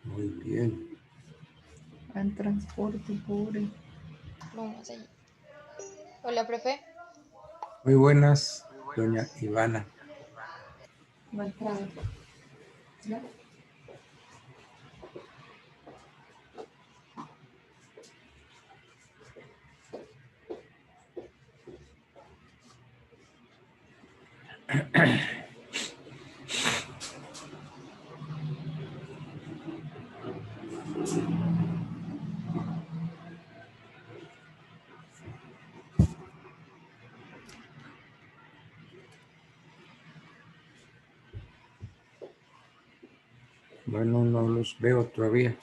Muy bien. En transporte, pobre. Vamos allí. Hola, profe. Muy buenas, doña Ivana. Va a entrar. ¿Ya? Bueno, no los veo todavía.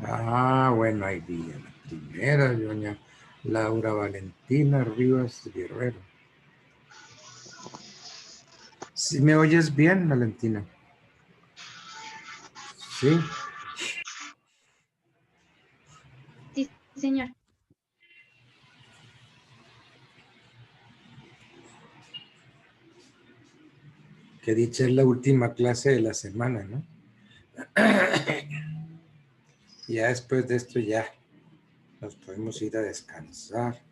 Ah, bueno, ahí vi a la primera, doña Laura Valentina Rivas Guerrero. ¿Sí me oyes bien, Valentina? Sí. Sí, señor. Que dicha es la última clase de la semana, ¿no? Ya después de esto ya nos podemos ir a descansar.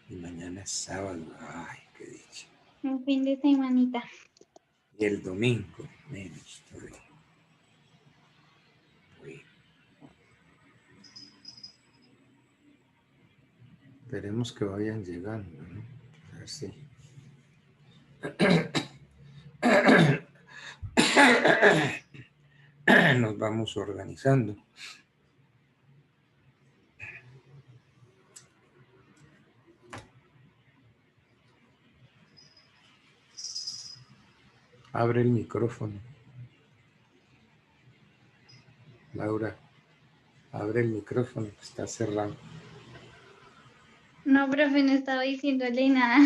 Y mañana es sábado. Ay, qué dicha. Un fin de semanita. Y el domingo, menos todavía. Bueno. Esperemos que vayan llegando, ¿no? A ver si. Nos vamos organizando. Abre el micrófono. Laura, abre el micrófono que está cerrado. No, profe, no estaba diciéndole nada.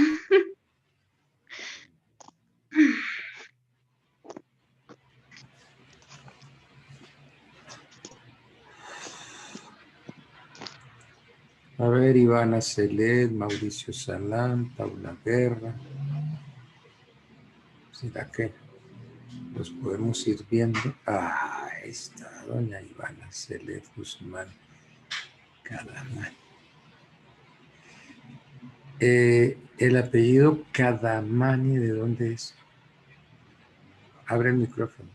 A ver, Ivana Celet, Mauricio Salán, Paula Guerra. ¿Será que los podemos ir viendo? Ah, ahí está, doña Ivana Celet Guzmán. Caramba. El apellido Cadamani, ¿de dónde es? Abre el micrófono.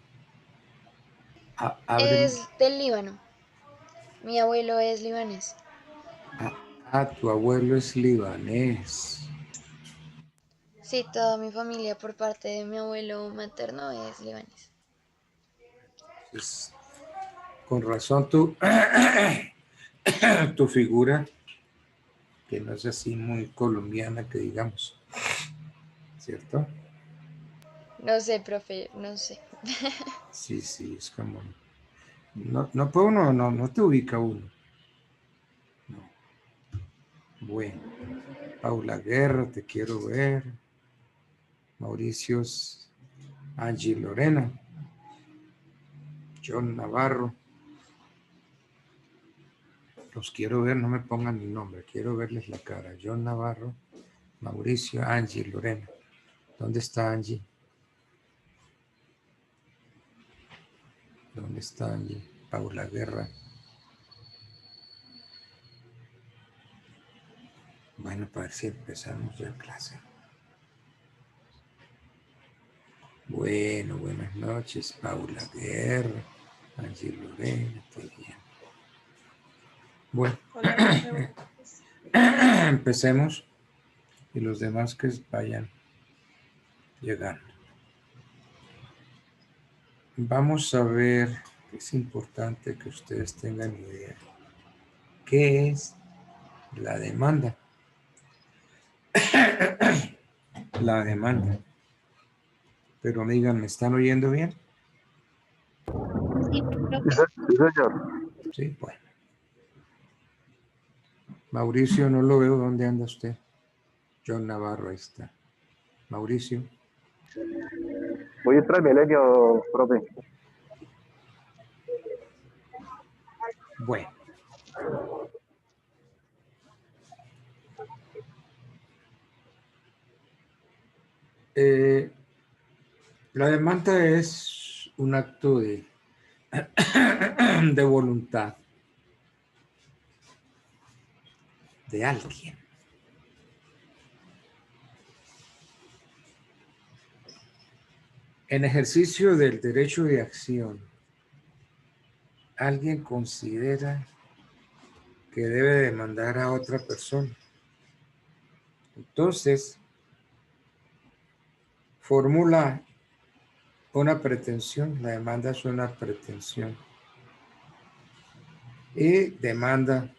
Abre. Es del Líbano. Mi abuelo es libanés. Tu abuelo es libanés. Sí, toda mi familia por parte de mi abuelo materno es libanés. Pues, con razón tu figura, que no es así muy colombiana, que digamos, ¿cierto? No sé, profe, no sé. Sí, es como... No puede uno, no te ubica uno. No. Bueno, Paula Guerra, te quiero ver. Mauricio, Angie Lorena, John Navarro. Los quiero ver, no me pongan mi nombre, quiero verles la cara. John Navarro, Mauricio, Angie Lorena. ¿Dónde está Angie? ¿Dónde está Angie? Paula Guerra. Bueno, para ver si empezamos ya clase. Bueno, buenas noches, Paula Guerra, Angie Lorena, estoy bien. Bueno, Hola, profe, buenas noches. empecemos y los demás que vayan llegando. Vamos a ver, es importante que ustedes tengan idea. ¿Qué es la demanda? La demanda. Pero me digan, ¿me están oyendo bien? Sí, profe. Sí, señor. Sí, bueno. Mauricio, no lo veo. ¿Dónde anda usted? John Navarro, ahí está. Mauricio. Voy a Transmilenio, profe. Bueno. La demanda es un acto de voluntad de alguien. En ejercicio del derecho de acción, alguien considera que debe demandar a otra persona. Entonces, formula una pretensión, la demanda es una pretensión, y demanda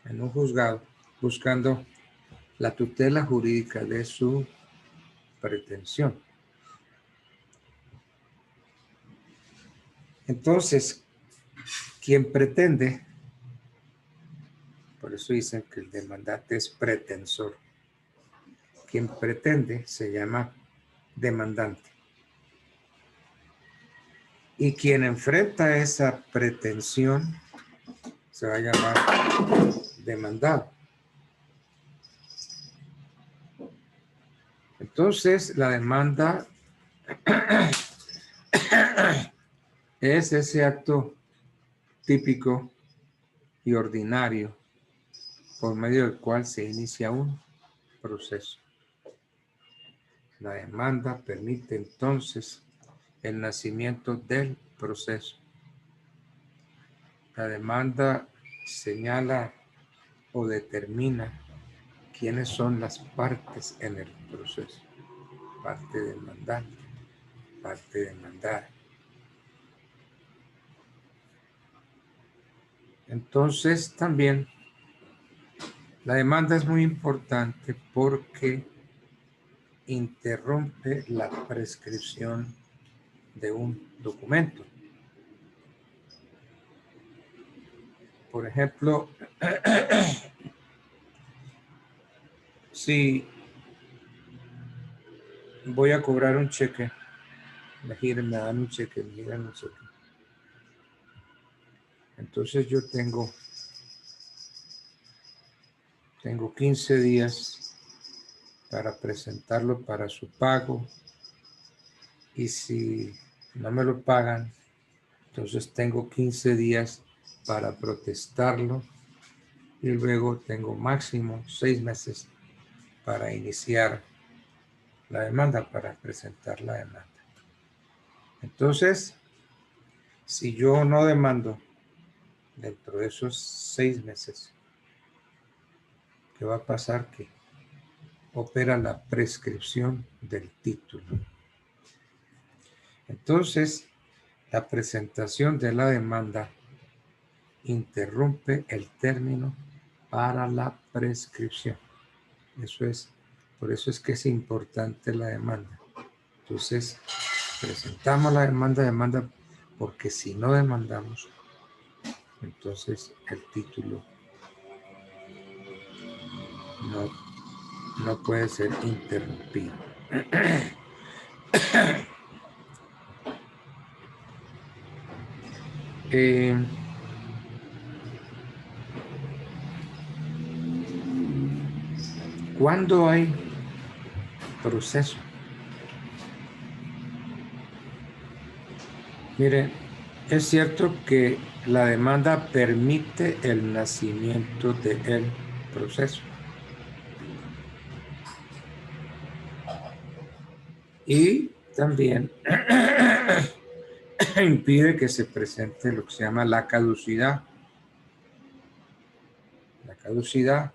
en un juzgado buscando la tutela jurídica de su pretensión. Entonces, quien pretende, por eso dicen que el demandante es pretensor, quien pretende se llama demandante. Y quien enfrenta esa pretensión se va a llamar demandado. Entonces, la demanda es ese acto típico y ordinario por medio del cual se inicia un proceso. La demanda permite entonces el nacimiento del proceso. La demanda señala o determina quiénes son las partes en el proceso. Parte demandante, parte demandada. Entonces también la demanda es muy importante porque interrumpe la prescripción de un documento. Por ejemplo, si voy a cobrar un cheque, me dan un cheque, me giran un cheque. Entonces yo tengo 15 días para presentarlo para su pago, y si no me lo pagan, entonces tengo 15 días para protestarlo, y luego tengo máximo 6 meses para iniciar la demanda, para presentar la demanda. Entonces, si yo no demando dentro de esos 6 meses, ¿qué va a pasar? Que opera la prescripción del título. Entonces, la presentación de la demanda interrumpe el término para la prescripción. Por eso es que es importante la demanda. Entonces, presentamos la demanda, porque si no demandamos, entonces el título no puede ser interrumpido. ¿Cuándo hay proceso? Mire, es cierto que la demanda permite el nacimiento del proceso. Y también impide que se presente lo que se llama la caducidad. La caducidad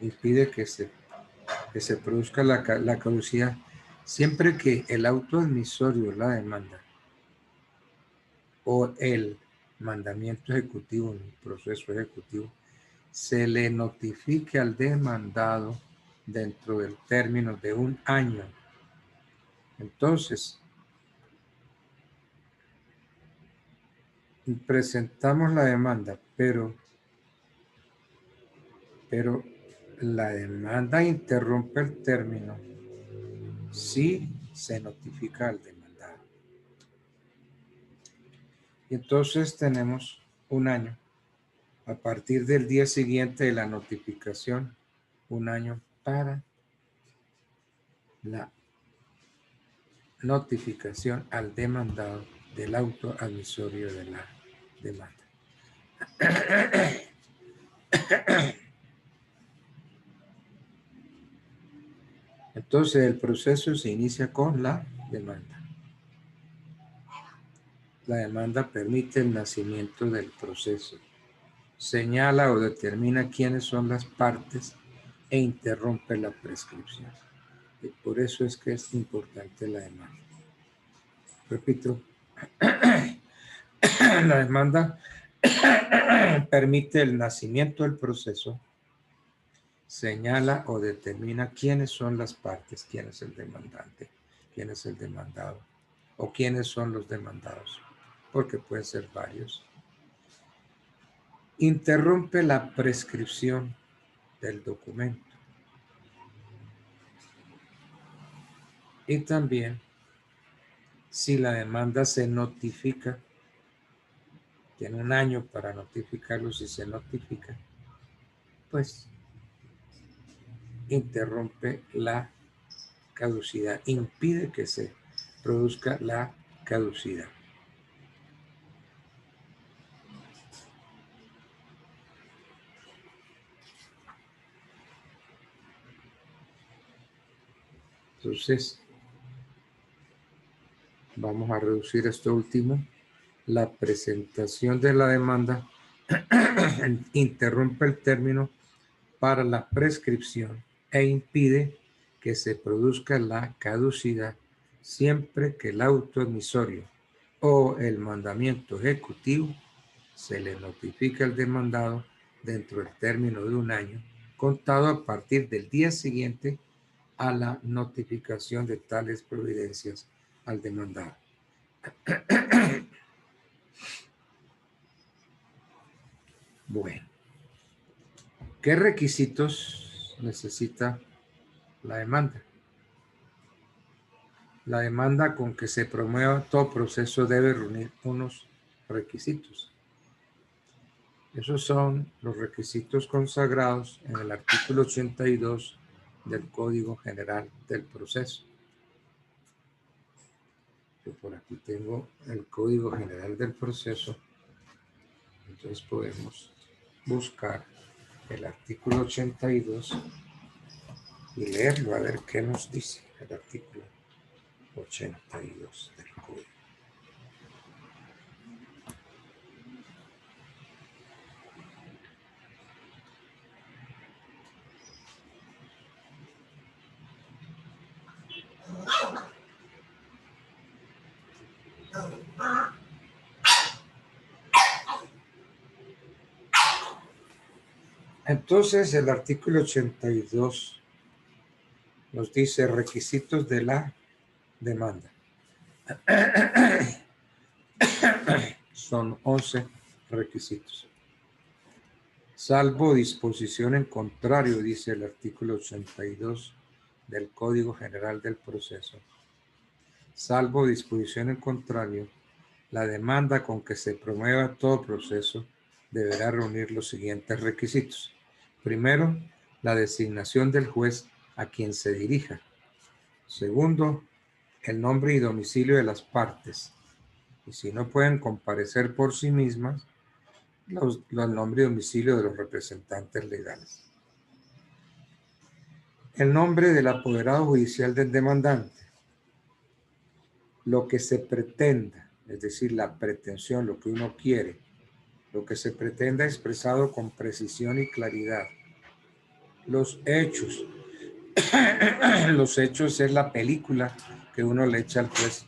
impide que se produzca la caducidad siempre que el auto admisorio, la demanda, o el mandamiento ejecutivo en el proceso ejecutivo, se le notifique al demandado dentro del término de 1 año Entonces, presentamos la demanda, pero la demanda interrumpe el término si se notifica al demandado. Y entonces tenemos un año. A partir del día siguiente de la notificación, un año para la notificación al demandado del auto admisorio de la demanda. Entonces el proceso se inicia con la demanda. La demanda permite el nacimiento del proceso, señala o determina quiénes son las partes e interrumpe la prescripción. Y por eso es que es importante la demanda. Repito, la demanda permite el nacimiento del proceso, señala o determina quiénes son las partes, quién es el demandante, quién es el demandado o quiénes son los demandados, porque pueden ser varios. Interrumpe la prescripción del documento. Y también, si la demanda se notifica, tiene un año para notificarlo, si se notifica, pues interrumpe la caducidad, impide que se produzca la caducidad. Entonces, vamos a reducir esto último. La presentación de la demanda interrumpe el término para la prescripción e impide que se produzca la caducidad siempre que el auto admisorio o el mandamiento ejecutivo se le notifica al demandado dentro del término de un año, contado a partir del día siguiente a la notificación de tales providencias al demandado. Bueno, ¿qué requisitos necesita la demanda? La demanda con que se promueva todo proceso debe reunir unos requisitos. Esos son los requisitos consagrados en el artículo 82 del Código General del Proceso. Yo por aquí tengo el Código General del Proceso. Entonces podemos buscar el artículo 82 y leerlo a ver qué nos dice el artículo 82 del Código. Entonces, el artículo 82 nos dice requisitos de la demanda. Son 11 requisitos. Salvo disposición en contrario, dice el artículo 82 del Código General del Proceso. Salvo disposición en contrario, la demanda con que se promueva todo proceso deberá reunir los siguientes requisitos. Primero, la designación del juez a quien se dirija. Segundo, el nombre y domicilio de las partes. Y si no pueden comparecer por sí mismas, los nombre y domicilio de los representantes legales. El nombre del apoderado judicial del demandante. Lo que se pretenda, es decir, la pretensión, lo que uno quiere, lo que se pretenda expresado con precisión y claridad. Los hechos. Los hechos es la película que uno le echa al juez.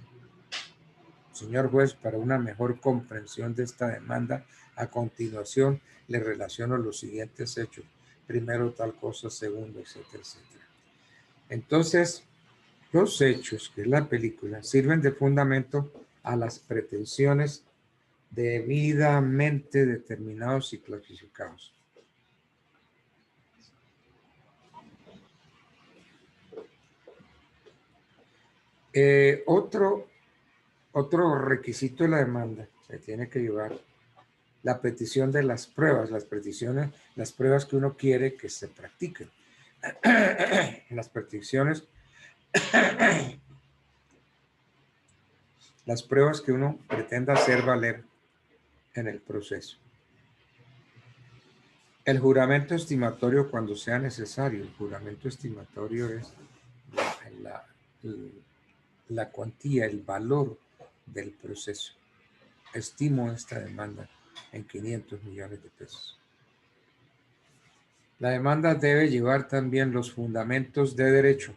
Señor juez, para una mejor comprensión de esta demanda, a continuación le relaciono los siguientes hechos. Primero tal cosa, segundo, etcétera, etcétera. Entonces, Los hechos, que es la película, sirven de fundamento a las pretensiones debidamente determinados y clasificados. Otro requisito de la demanda se tiene que llevar la petición de las pruebas, las pruebas que uno quiere que se practiquen. Las peticiones, las pruebas que uno pretenda hacer valer en el proceso. El juramento estimatorio cuando sea necesario. El juramento estimatorio es la cuantía, el valor del proceso. Estimo esta demanda en 500 millones de pesos. La demanda debe llevar también los fundamentos de derecho.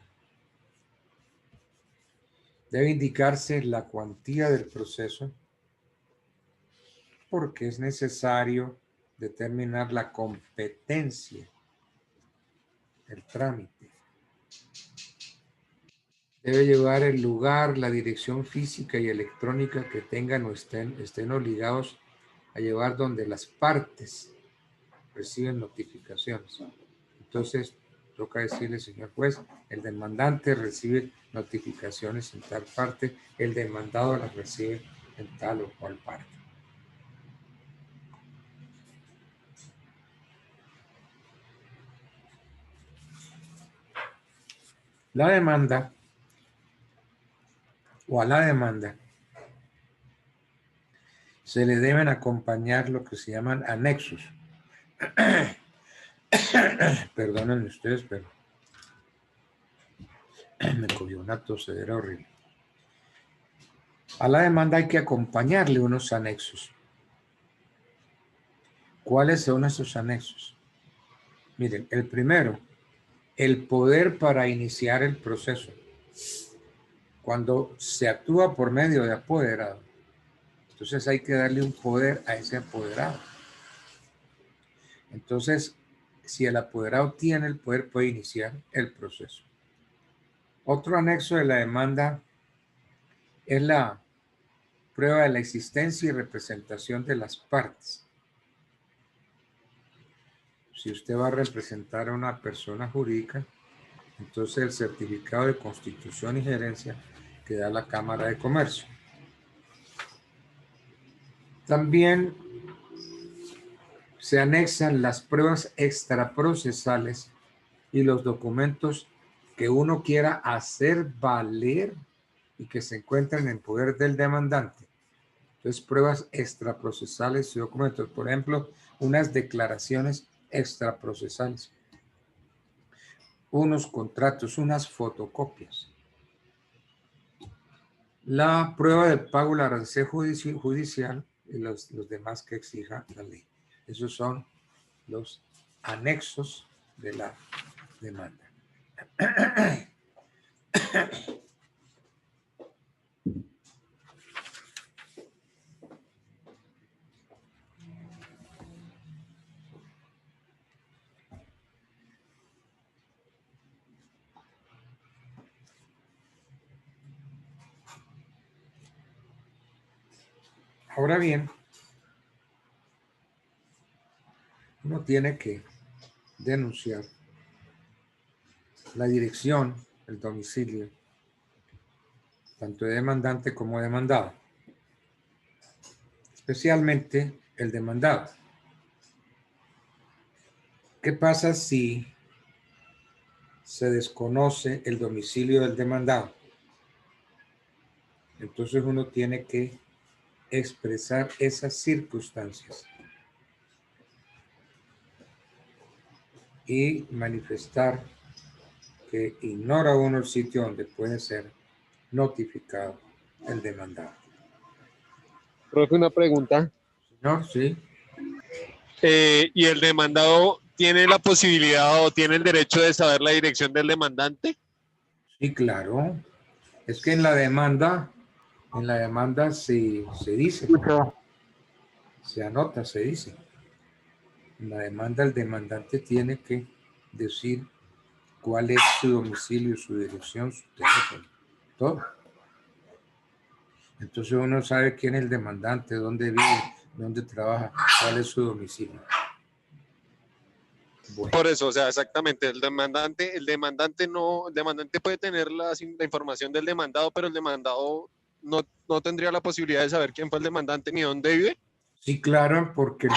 Debe indicarse la cuantía del proceso porque es necesario determinar la competencia, el trámite. Debe llevar el lugar, la dirección física y electrónica que tengan o estén obligados a llevar donde las partes reciben notificaciones. Entonces, toca decirle, señor juez, el demandante recibe notificaciones en tal parte, el demandado las recibe en tal o cual parte. La demanda o a la demanda se le deben acompañar lo que se llaman anexos. Perdonen ustedes, pero me cogió una tosedera horrible. A la demanda hay que acompañarle unos anexos. ¿Cuáles son esos anexos? Miren, el primero, el poder para iniciar el proceso. Cuando se actúa por medio de apoderado, entonces hay que darle un poder a ese apoderado. Entonces, si el apoderado tiene el poder, puede iniciar el proceso. Otro anexo de la demanda es la prueba de la existencia y representación de las partes. Si usted va a representar a una persona jurídica, entonces el certificado de constitución y gerencia que da la Cámara de Comercio. También se anexan las pruebas extraprocesales y los documentos que uno quiera hacer valer y que se encuentren en poder del demandante. Entonces, pruebas extraprocesales y documentos, por ejemplo, unas declaraciones extraprocesales, unos contratos, unas fotocopias. La prueba del pago, la arancel judicial y los demás que exija la ley. Esos son los anexos de la demanda. Ahora bien, uno tiene que denunciar la dirección, el domicilio, tanto de demandante como demandado. Especialmente el demandado. ¿Qué pasa si se desconoce el domicilio del demandado? Entonces uno tiene que expresar esas circunstancias y manifestar que ignora uno el sitio donde puede ser notificado el demandado. Profe, una pregunta. Señor, sí. ¿Y el demandado tiene la posibilidad o tiene el derecho de saber la dirección del demandante? Sí, claro. Es que en la demanda se dice, se anota, se dice. En la demanda el demandante tiene que decir cuál es su domicilio, su dirección, su teléfono, todo. Entonces uno sabe quién es el demandante, dónde vive, dónde trabaja, cuál es su domicilio. Bueno, Por eso, o sea, exactamente, el demandante puede tener la información del demandado, pero el demandado no tendría la posibilidad de saber quién fue el demandante ni dónde vive. sí, claro, porque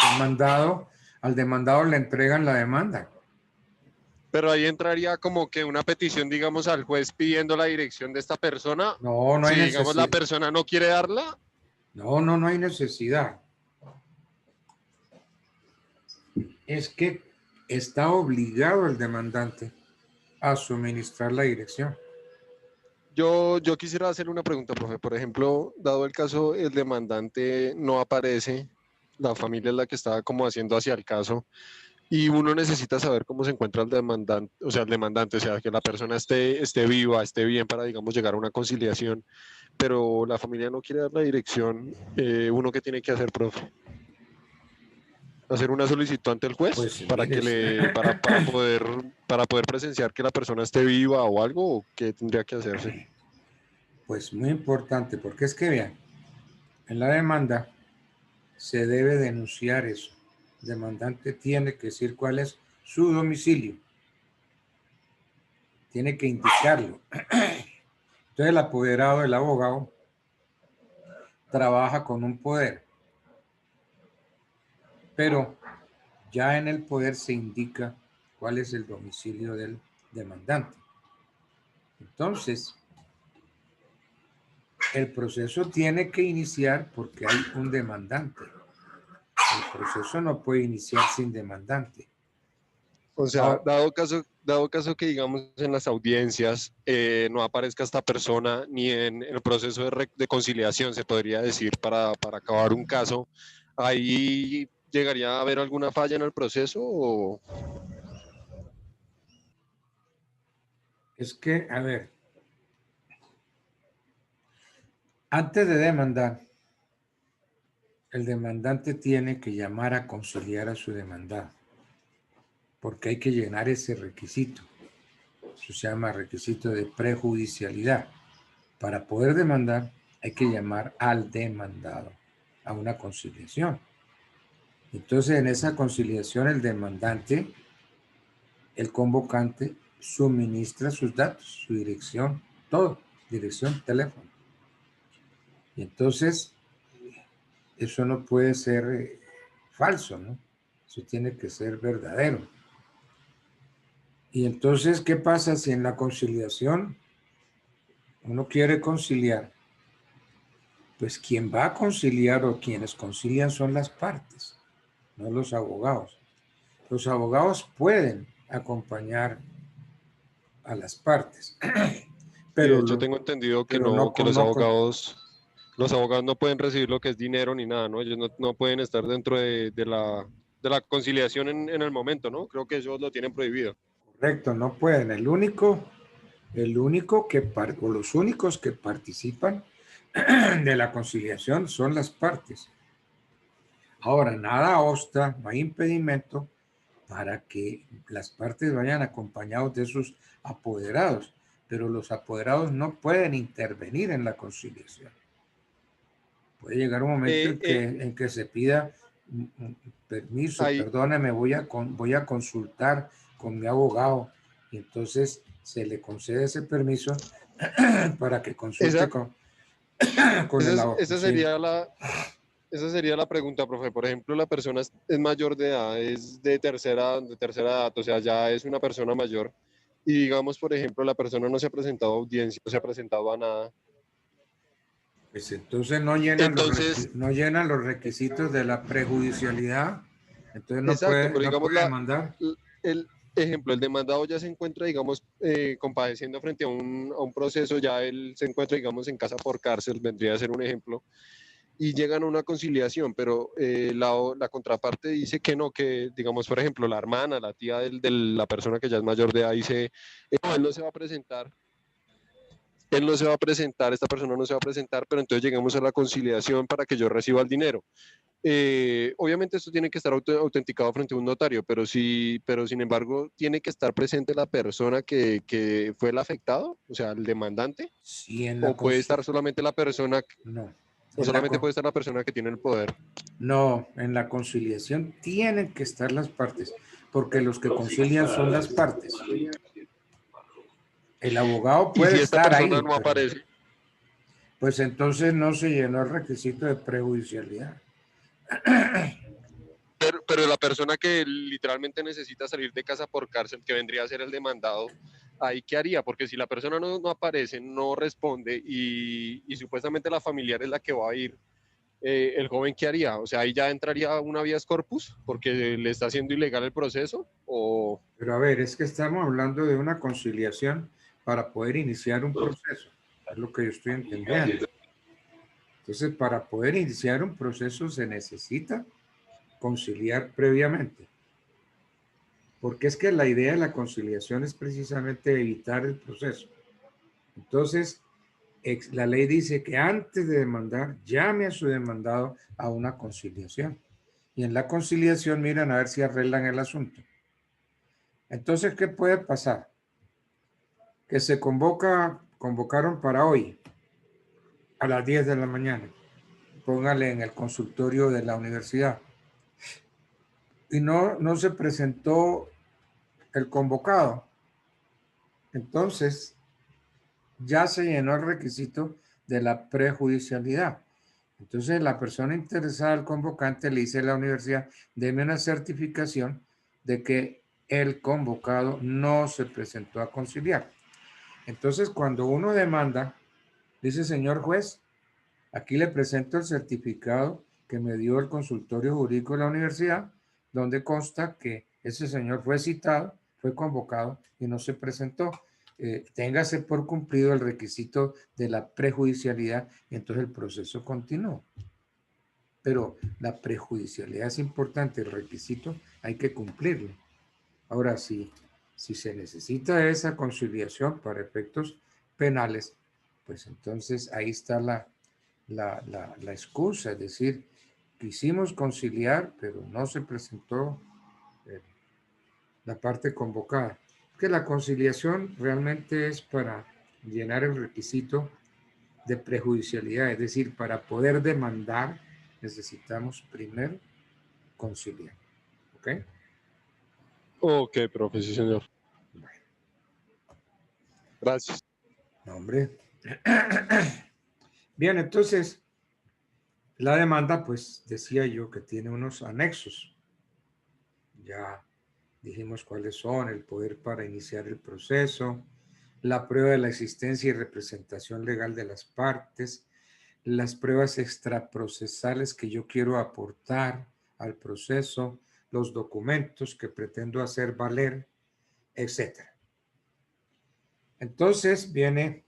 al demandado le entregan la demanda. Pero ahí entraría como que una petición, digamos, al juez pidiendo la dirección de esta persona. No, no Si, hay digamos, la necesidad. persona no quiere darla, No hay necesidad. Es que está obligado el demandante a suministrar la dirección. yo quisiera hacer una pregunta, profe. Por ejemplo, dado el caso, el demandante no aparece, la familia es la que está como haciendo hacia el caso, y uno necesita saber cómo se encuentra el demandante, o sea, que la persona esté viva, esté bien para, digamos, llegar a una conciliación, pero la familia no quiere dar la dirección. ¿Uno qué tiene que hacer, profe? ¿Hacer una solicitud ante el juez Pues, para mire, para poder presenciar que la persona esté viva o algo? ¿O qué tendría que hacerse? pues muy importante, porque es que vean, en la demanda se debe denunciar eso. El demandante tiene que decir cuál es su domicilio. Tiene que indicarlo. Entonces el apoderado, el abogado, trabaja con un poder, pero ya en el poder se indica cuál es el domicilio del demandante. Entonces, el proceso tiene que iniciar porque hay un demandante. El proceso no puede iniciar sin demandante. O sea, Ahora, dado caso que, digamos, en las audiencias no aparezca esta persona ni en el proceso de conciliación, se podría decir, para acabar un caso, ¿ahí llegaría a haber alguna falla en el proceso? O... es que, a ver, antes de demandar, el demandante tiene que llamar a conciliar a su demandado, porque hay que llenar ese requisito. Eso se llama requisito de prejudicialidad. Para poder demandar, hay que llamar al demandado a una conciliación. Entonces, en esa conciliación, el demandante, el convocante, suministra sus datos, su dirección, todo, dirección, teléfono. Y entonces, eso no puede ser falso, ¿no? Eso tiene que ser verdadero. Y entonces, ¿qué pasa si en la conciliación uno quiere conciliar? Pues quien va a conciliar o quienes concilian son las partes, no los abogados. Los abogados pueden acompañar a las partes, Y de pero, hecho tengo entendido que pero no, que los abogados no pueden recibir lo que es dinero ni nada, ¿no? Ellos no pueden estar dentro de la conciliación en el momento, ¿no? Creo que ellos lo tienen prohibido. correcto, no pueden. O los únicos que participan de la conciliación son las partes. Ahora, nada obsta, no hay impedimento para que las partes vayan acompañados de sus apoderados, pero los apoderados no pueden intervenir en la conciliación. Puede llegar un momento en que se pida permiso, Ahí, perdóname, voy a consultar con mi abogado, y entonces se le concede ese permiso para que consulte esa, con el abogado. esa sería la pregunta, profe. Por ejemplo, la persona es mayor de edad, es de tercera edad, o sea, ya es una persona mayor. Y digamos, por ejemplo, la persona no se ha presentado a audiencia, no se ha presentado a nada. Pues entonces no llenan los requisitos de la prejudicialidad, entonces Exacto, pero no digamos, puede demandar. el ejemplo, el demandado ya se encuentra, digamos, compadeciendo frente a a un proceso, ya él se encuentra, digamos, en casa por cárcel, vendría a ser un ejemplo, y llegan a una conciliación, pero la contraparte dice que no, que, digamos, por ejemplo, la hermana, la tía de la persona que ya es mayor de edad dice, no, él no se va a presentar. Él no se va a presentar, esta persona no se va a presentar, pero entonces llegamos a la conciliación para que yo reciba el dinero. Obviamente esto tiene que estar autenticado frente a un notario, pero sin embargo tiene que estar presente la persona que fue el afectado, o sea, el demandante, Si en la o puede estar solamente la persona, no, o en la solamente puede estar la persona que tiene el poder. no, en la conciliación tienen que estar las partes, porque los que concilian son las partes. El abogado Y puede si esta estar persona ahí, no aparece, pues entonces no se llenó el requisito de prejudicialidad. pero la persona que literalmente necesita salir de casa por cárcel, que vendría a ser el demandado, ¿ahí qué haría? Porque si la persona no aparece, no responde y supuestamente la familiar es la que va a ir, el joven, ¿qué haría? O sea, ahí ya entraría una habeas corpus porque le está haciendo ilegal el proceso, o... Pero a ver, es que estamos hablando de una conciliación para poder iniciar un proceso. Es lo que yo estoy entendiendo. Entonces, para poder iniciar un proceso se necesita conciliar previamente. Porque es que la idea de la conciliación es precisamente evitar el proceso. Entonces, la ley dice que antes de demandar, llame a su demandado a una conciliación. Y en la conciliación miran a ver si arreglan el asunto. Entonces, ¿qué puede pasar? Que se convocaron para hoy a las 10 de la mañana. Póngale en el consultorio de la universidad. Y no se presentó el convocado. Entonces, ya se llenó el requisito de la prejudicialidad. Entonces, la persona interesada, el convocante, le dice a la universidad, deme una certificación de que el convocado no se presentó a conciliar. Entonces, cuando uno demanda, dice, señor juez, aquí le presento el certificado que me dio el consultorio jurídico de la universidad, donde consta que ese señor fue citado, fue convocado y no se presentó. Téngase por cumplido el requisito de la prejudicialidad y entonces el proceso continúa. Pero la prejudicialidad es importante, el requisito hay que cumplirlo. Ahora, si se necesita esa conciliación para efectos penales, pues entonces ahí está la excusa, es decir, quisimos conciliar, pero no se presentó la parte convocada. Que la conciliación realmente es para llenar el requisito de prejudicialidad, es decir, para poder demandar necesitamos primero conciliar. ¿Ok? Ok, profe, sí, señor. Bueno, Gracias. no, hombre. Bien, entonces, la demanda, pues decía yo que tiene unos anexos. Ya dijimos cuáles son: el poder para iniciar el proceso, la prueba de la existencia y representación legal de las partes, las pruebas extraprocesales que yo quiero aportar al proceso, los documentos que pretendo hacer valer, etc. Entonces viene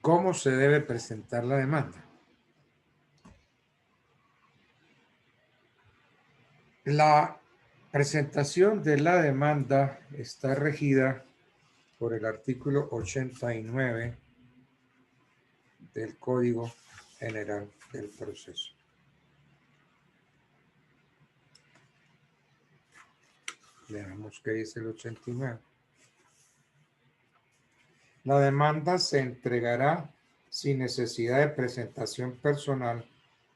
cómo se debe presentar la demanda. La presentación de la demanda está regida por el artículo 89 del Código General del Proceso. Veamos qué dice el 89. La demanda se entregará sin necesidad de presentación personal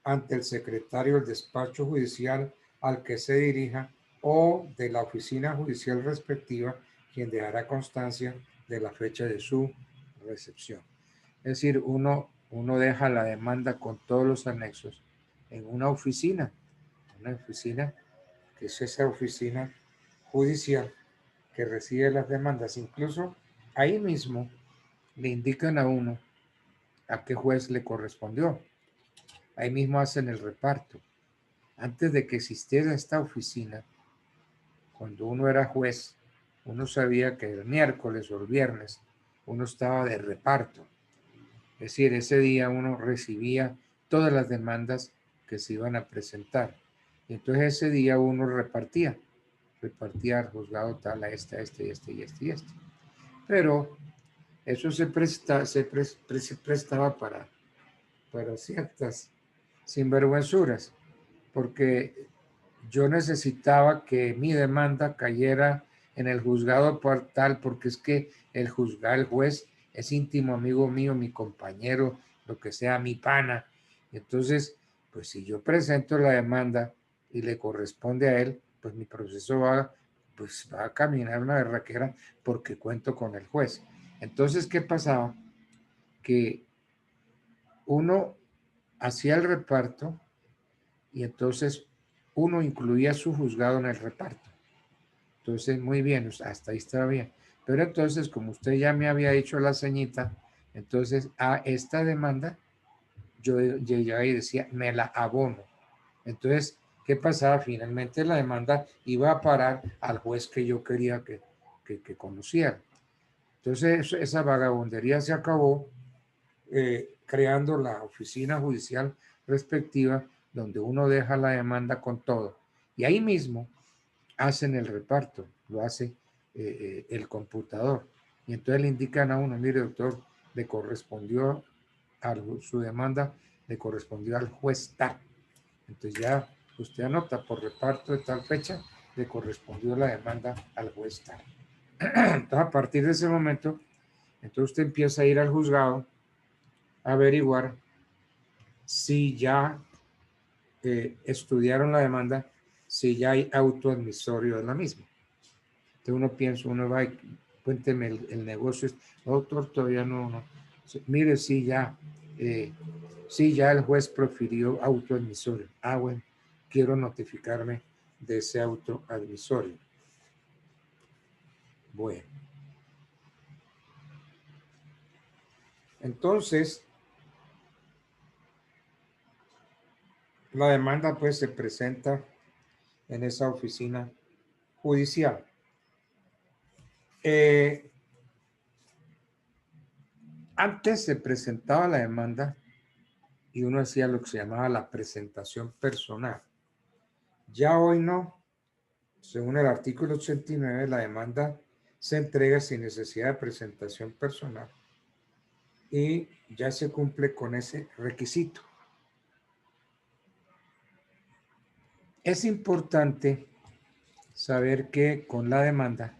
ante el secretario del despacho judicial al que se dirija o de la oficina judicial respectiva, quien dejará constancia de la fecha de su recepción. Es decir, uno deja la demanda con todos los anexos en una oficina que es esa oficina judicial que recibe las demandas. Incluso ahí mismo le indican a uno a qué juez le correspondió. Ahí mismo hacen el reparto. Antes de que existiera esta oficina, cuando uno era juez, uno sabía que el miércoles o el viernes uno estaba de reparto. Es decir, ese día uno recibía todas las demandas que se iban a presentar. Y entonces ese día uno repartía al juzgado tal, a este, y este. Pero eso se prestaba para ciertas sinvergüenzuras, porque yo necesitaba que mi demanda cayera en el juzgado por tal, porque es que el juez es íntimo amigo mío, mi compañero, lo que sea, mi pana. Entonces, pues si yo presento la demanda y le corresponde a él, pues mi proceso pues va a caminar una berraquera porque cuento con el juez. Entonces, ¿qué pasaba? Que uno hacía el reparto y entonces uno incluía su juzgado en el reparto. Entonces, muy bien, hasta ahí estaba bien. Pero entonces, como usted ya me había hecho la ceñita, entonces a esta demanda yo llegaba y decía, me la abono. Entonces, ¿qué pasaba? Finalmente la demanda iba a parar al juez que yo quería que conociera. Entonces, esa vagabundería se acabó creando la oficina judicial respectiva, donde uno deja la demanda con todo. Y ahí mismo hacen el reparto, lo hace el computador. Y entonces le indican a uno, mire doctor, le correspondió a su demanda, le correspondió al juez tal. Entonces ya usted anota por reparto de tal fecha, le correspondió la demanda al juez tal. Entonces a partir de ese momento, entonces usted empieza a ir al juzgado a averiguar si ya estudiaron la demanda, si ya hay autoadmisorio de la misma. Entonces uno piensa, uno va y cuénteme el negocio. Doctor, todavía no. Mire, sí, ya el juez profirió autoadmisorio. Ah, bueno, quiero notificarme de ese autoadmisorio. Bueno. Entonces, la demanda pues se presenta en esa oficina judicial. Antes se presentaba la demanda y uno hacía lo que se llamaba la presentación personal. Ya hoy no. Según el artículo 89, la demanda se entrega sin necesidad de presentación personal y ya se cumple con ese requisito. Es importante saber que con la demanda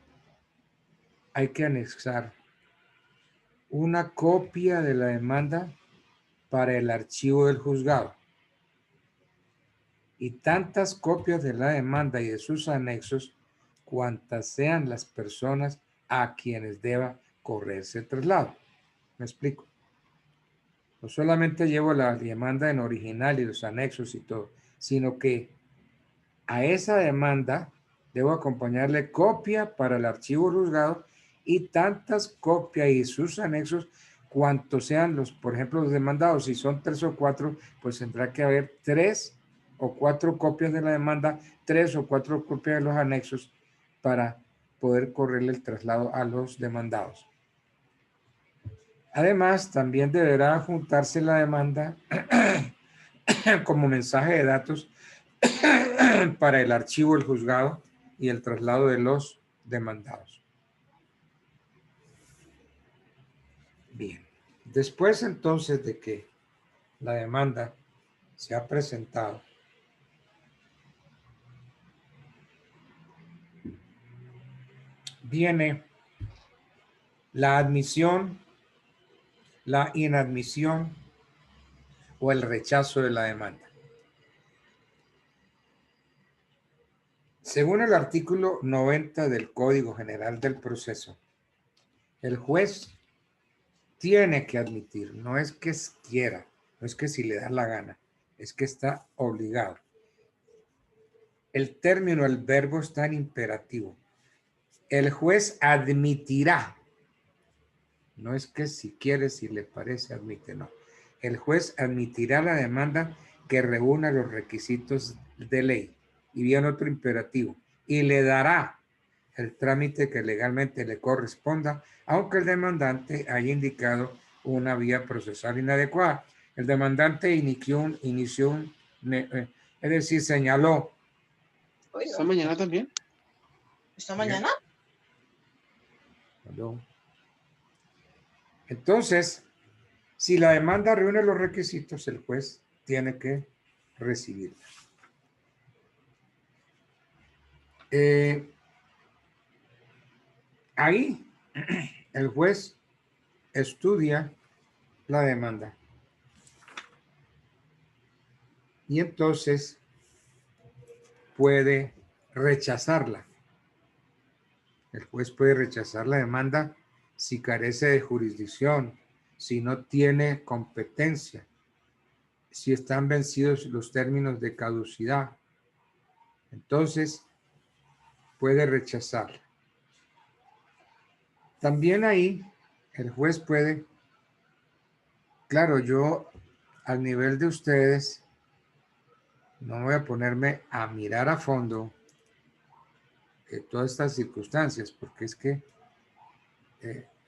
hay que anexar una copia de la demanda para el archivo del juzgado y tantas copias de la demanda y de sus anexos cuantas sean las personas a quienes deba correrse el traslado. ¿Me explico? No solamente llevo la demanda en original y los anexos y todo, sino que a esa demanda debo acompañarle copia para el archivo juzgado y tantas copias y sus anexos cuantos sean los, por ejemplo, los demandados. Si son 3 o 4, pues tendrá que haber 3 o 4 copias de la demanda, 3 o 4 copias de los anexos para poder correrle el traslado a los demandados. Además, también deberá juntarse la demanda como mensaje de datos para el archivo del juzgado y el traslado de los demandados. Bien, después entonces de que la demanda se ha presentado, viene la admisión, la inadmisión o el rechazo de la demanda. Según el artículo 90 del Código General del Proceso, el juez tiene que admitir, no es que quiera, no es que si le da la gana, es que está obligado. El término, el verbo está en imperativo. El juez admitirá, no es que si quiere, si le parece, admite, no. El juez admitirá la demanda que reúna los requisitos de ley. Y viene otro imperativo. Y le dará el trámite que legalmente le corresponda, aunque el demandante haya indicado una vía procesal inadecuada. El demandante inició es decir, señaló. ¿Esta mañana también? ¿Esta mañana? Entonces, si la demanda reúne los requisitos, el juez tiene que recibirla. Ahí el juez estudia la demanda y entonces puede rechazarla. El juez puede rechazar la demanda si carece de jurisdicción, si no tiene competencia, si están vencidos los términos de caducidad. Entonces, puede rechazarla. También ahí el juez puede, claro, yo al nivel de ustedes no voy a ponerme a mirar a fondo todas estas circunstancias, porque es que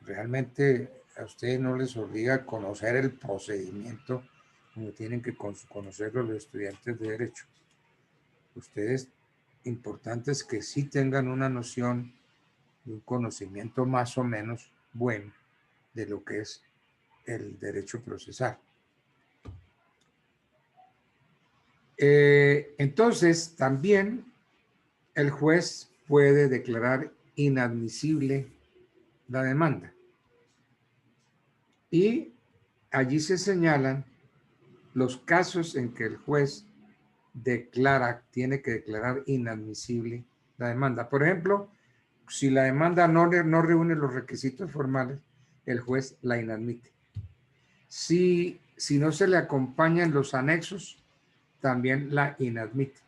realmente a ustedes no les obliga a conocer el procedimiento como tienen que conocerlo los estudiantes de Derecho. Ustedes, importantes que sí tengan una noción y un conocimiento más o menos bueno de lo que es el derecho procesal. Entonces, también el juez puede declarar inadmisible la demanda. Y allí se señalan los casos en que el juez tiene que declarar inadmisible la demanda. Por ejemplo, si la demanda no reúne los requisitos formales, el juez la inadmite. Si no se le acompañan los anexos, también la inadmite.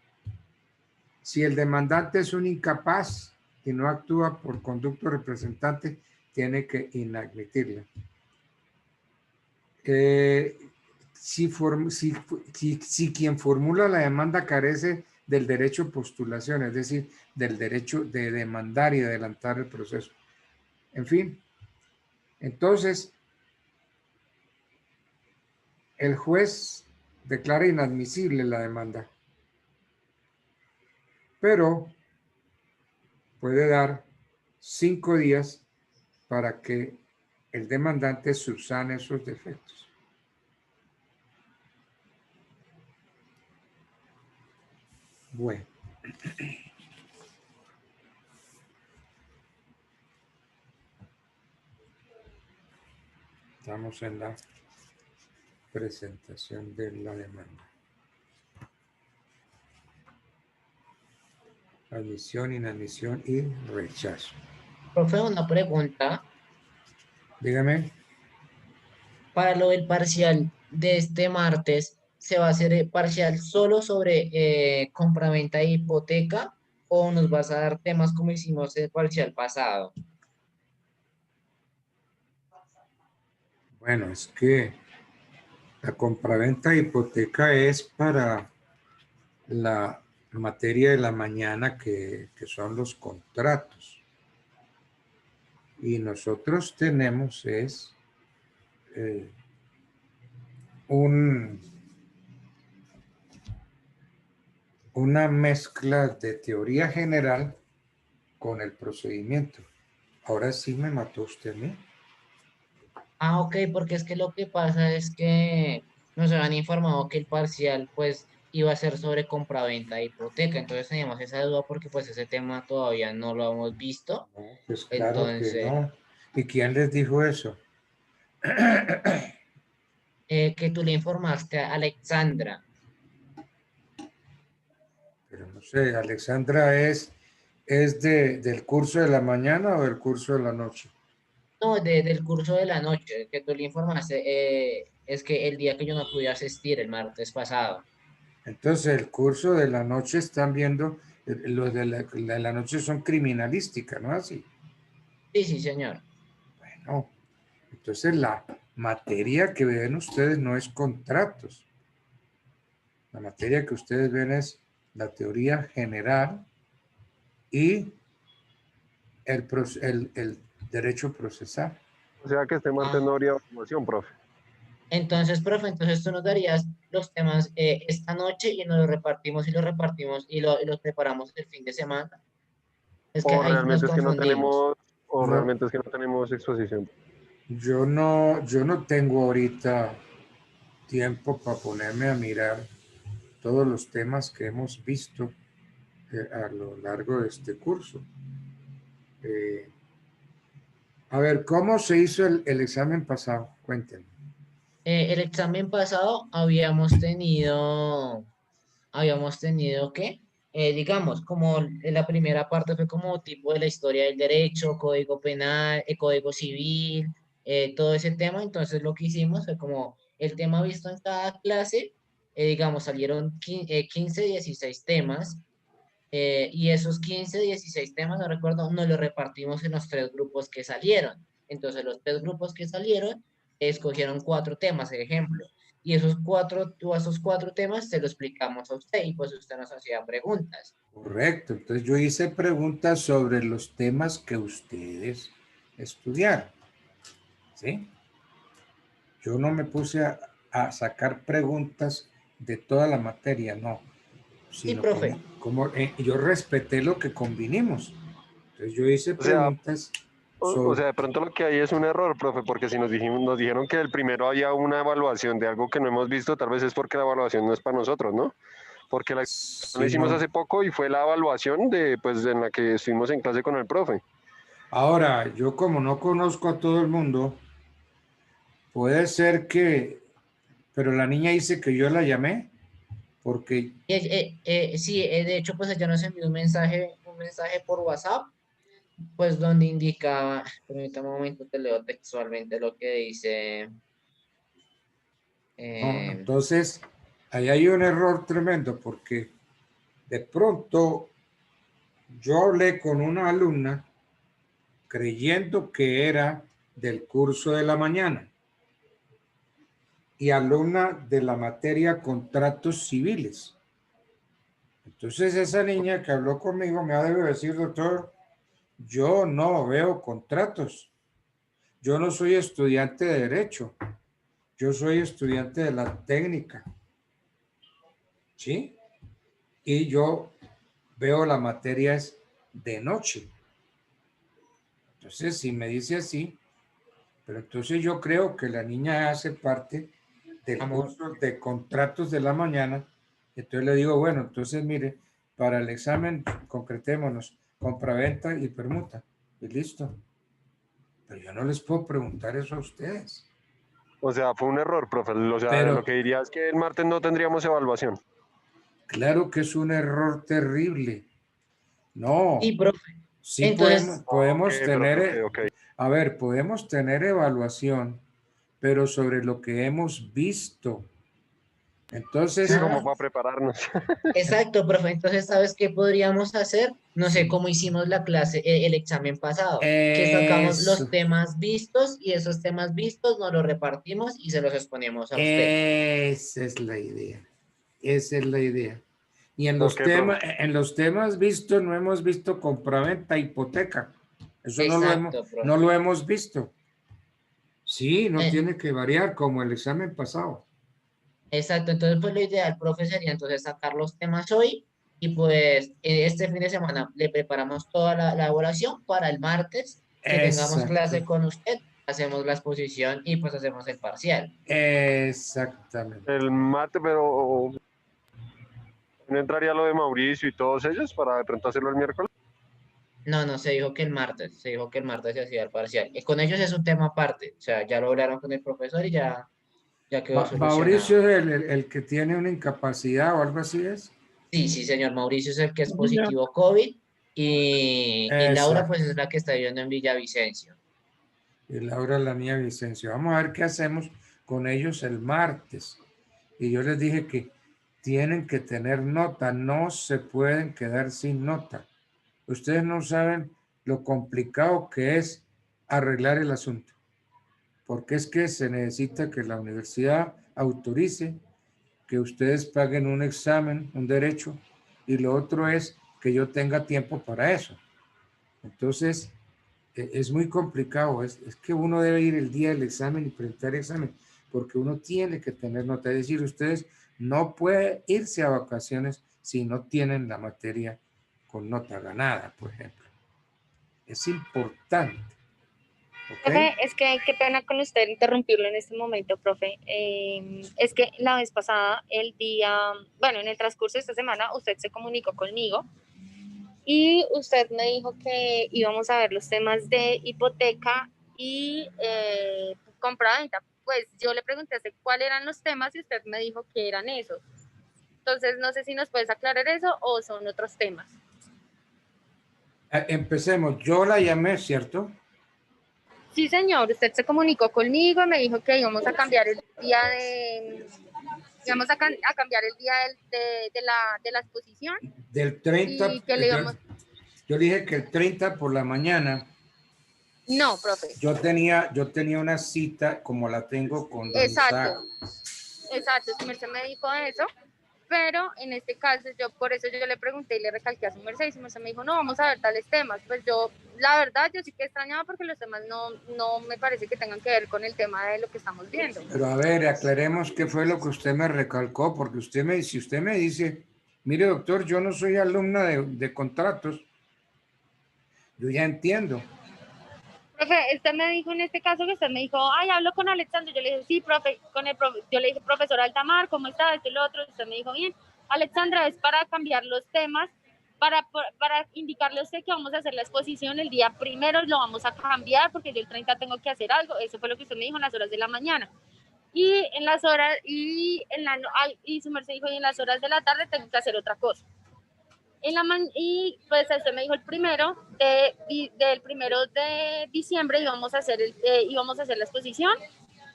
Si el demandante es un incapaz y no actúa por conducto representante, tiene que inadmitirla. Si quien formula la demanda carece del derecho de postulación, es decir, del derecho de demandar y adelantar el proceso. En fin, entonces, el juez declara inadmisible la demanda, pero puede dar 5 días para que el demandante subsane esos defectos. Bueno. Estamos en la presentación de la demanda. Admisión, inadmisión y rechazo. Profe, una pregunta. Dígame. Para lo del parcial de este martes, ¿se va a hacer parcial solo sobre compraventa e hipoteca o nos vas a dar temas como hicimos el parcial pasado? Bueno, es que la compraventa e hipoteca es para la materia de la mañana que son los contratos. Y nosotros tenemos una mezcla de teoría general con el procedimiento. Ahora sí me mató usted a mí. Ah, ok, porque es que lo que pasa es que nos habían informado que el parcial pues iba a ser sobre compraventa e hipoteca, entonces teníamos esa duda porque pues ese tema todavía no lo hemos visto, No, pues claro que entonces no. ¿Y quién les dijo eso? que tú le informaste a Alexandra. Pero no sé, Alexandra es del curso de la mañana o del curso de la noche. No, del curso de la noche, que tú le informaste, es que el día que yo no pude asistir, el martes pasado. Entonces, el curso de la noche están viendo, los de la noche son criminalística, ¿no? Así. Sí, sí, señor. Bueno, entonces la materia que ven ustedes no es contratos. La materia que ustedes ven es la teoría general y el derecho procesal. O sea que este martes no habría formación, profe. Entonces, profe, entonces tú nos darías los temas esta noche y nos los repartimos y los preparamos el fin de semana. Es que O ahí nos realmente es que no confundimos. tenemos, o No. realmente es que no tenemos exposición. Yo no tengo ahorita tiempo para ponerme a mirar todos los temas que hemos visto a lo largo de este curso. A ver, ¿cómo se hizo el examen pasado? Cuéntenme. El examen pasado habíamos tenido ¿qué? Digamos, como la primera parte fue como tipo de la historia del derecho, código penal, código civil, todo ese tema. Entonces lo que hicimos fue como el tema visto en cada clase, digamos, salieron 15, 16 temas, y esos 15, 16 temas, no recuerdo, nos los repartimos en los 3 grupos que salieron. Entonces los 3 grupos que salieron escogieron 4 temas, por ejemplo. Y esos cuatro temas se los explicamos a usted y pues usted nos hacía preguntas. Correcto. Entonces yo hice preguntas sobre los temas que ustedes estudiaron. ¿Sí? Yo no me puse a sacar preguntas de toda la materia, no. Sí, Sino profe. yo respeté lo que convinimos. Entonces yo hice O sea, preguntas O sobre... sea, de pronto lo que hay es un error, profe, porque si nos dijeron que el primero había una evaluación de algo que no hemos visto, tal vez es porque la evaluación no es para nosotros, ¿no? Porque la Sí, lo hicimos no. hace poco y fue la evaluación de, pues, en la que estuvimos en clase con el profe. Ahora, yo como no conozco a todo el mundo, puede ser que... Pero la niña dice que yo la llamé porque... Sí, de hecho, pues ella nos envió un mensaje por WhatsApp, pues donde indicaba, permítame un momento, te leo textualmente lo que dice. No, eh, entonces, ahí hay un error tremendo porque de pronto yo hablé con una alumna creyendo que era del curso de la mañana y alumna de la materia contratos civiles. Entonces esa niña que habló conmigo me ha de decir, doctor, yo no veo contratos. Yo no soy estudiante de derecho. Yo soy estudiante de la técnica. ¿Sí? Y yo veo la materia es de noche. Entonces, si me dice así, pero entonces yo creo que la niña hace parte del Amor, curso de contratos de la mañana. Entonces le digo, bueno, entonces mire, para el examen concretémonos, compraventa y permuta. Y listo. Pero yo no les puedo preguntar eso a ustedes. O sea, fue un error, profe. O sea, Pero lo que diría es que el martes no tendríamos evaluación. claro que es un error terrible. No, sí, profe. sí Entonces, Ok, podemos profe, tener, ok. a ver, podemos tener evaluación, pero sobre lo que hemos visto. Entonces, Sí, como ah, para prepararnos. exacto, profe. Entonces, ¿sabes qué podríamos hacer? No sé sí, cómo hicimos la clase, el examen pasado, que sacamos los eso, temas vistos y esos temas vistos nos los repartimos y se los exponemos a usted. esa es la idea. Esa es la idea. Y Ok, profe. en los temas vistos no hemos visto compraventa, hipoteca. Eso Exacto, no profe. lo hemos visto. Sí, no Eh, tiene que variar como el examen pasado. exacto. Entonces, pues lo ideal, profe, sería entonces sacar los temas hoy y pues este fin de semana le preparamos toda la elaboración para el martes que tengamos Exacto. clase con usted, hacemos la exposición y pues hacemos el parcial. Exactamente. El mate, pero ¿no entraría lo de Mauricio y todos ellos para de pronto hacerlo el miércoles? No, no, se dijo que el martes se hacía el parcial. Y con ellos es un tema aparte, o sea, ya lo hablaron con el profesor y ya quedó Mauricio solucionado. es el que tiene una incapacidad o algo así es. Sí, sí, señor, Mauricio es el que es positivo COVID y Laura pues Exacto. es la que está viviendo en Villavicencio. Y Laura, la niña Vicencio. Vamos a ver qué hacemos con ellos el martes. Y yo les dije que tienen que tener nota, no se pueden quedar sin nota. Ustedes no saben lo complicado que es arreglar el asunto, porque es que se necesita que la universidad autorice que ustedes paguen un examen, un derecho, y lo otro es que yo tenga tiempo para eso. Entonces, es muy complicado, es que uno debe ir el día del examen y presentar el examen, porque uno tiene que tener nota, es decir, ustedes no pueden irse a vacaciones si no tienen la materia con nota ganada, por ejemplo. Es importante. ¿Ok? Profe, es que qué pena con usted interrumpirlo en este momento, profe. Es que la vez pasada, bueno, en el transcurso de esta semana, usted se comunicó conmigo y usted me dijo que íbamos a ver los temas de hipoteca y compraventa. Pues yo le pregunté cuáles eran los temas y usted me dijo que eran esos. Entonces, no sé si nos puedes aclarar eso o son otros temas. Empecemos. Yo la llamé, ¿cierto? Sí, señor, usted se comunicó conmigo, me dijo que íbamos a cambiar el día a cambiar el día de la exposición Del 30, y que le íbamos... yo dije que el 30 por la mañana. No, profe. Yo tenía una cita como la tengo con don Exacto. Isaac. Exacto, su merced me dijo eso, pero en este caso por eso yo le pregunté y le recalqué a su merced y su merced me dijo, no, vamos a ver tales temas. Pues yo, la verdad, yo sí que extrañaba porque los temas no me parece que tengan que ver con el tema de lo que estamos viendo. Pero a ver, aclaremos qué fue lo que usted me recalcó, porque si usted me dice, mire doctor, yo no soy alumna de contratos, yo ya entiendo. Profe, usted me dijo en este caso que usted me dijo, ay, hablo con Alexandra. Yo le dije, sí, profe, yo le dije, profesor Altamar, ¿cómo está? Esto y lo otro. Usted me dijo, bien, Alexandra, es para cambiar los temas, para indicarle a usted que vamos a hacer la exposición el día primero, lo vamos a cambiar porque yo el 30 tengo que hacer algo. Eso fue lo que usted me dijo en las horas de la mañana. Y en las horas, y su merced dijo, y en las horas de la tarde tengo que hacer otra cosa. Y pues usted me dijo el del primero de diciembre íbamos a hacer la exposición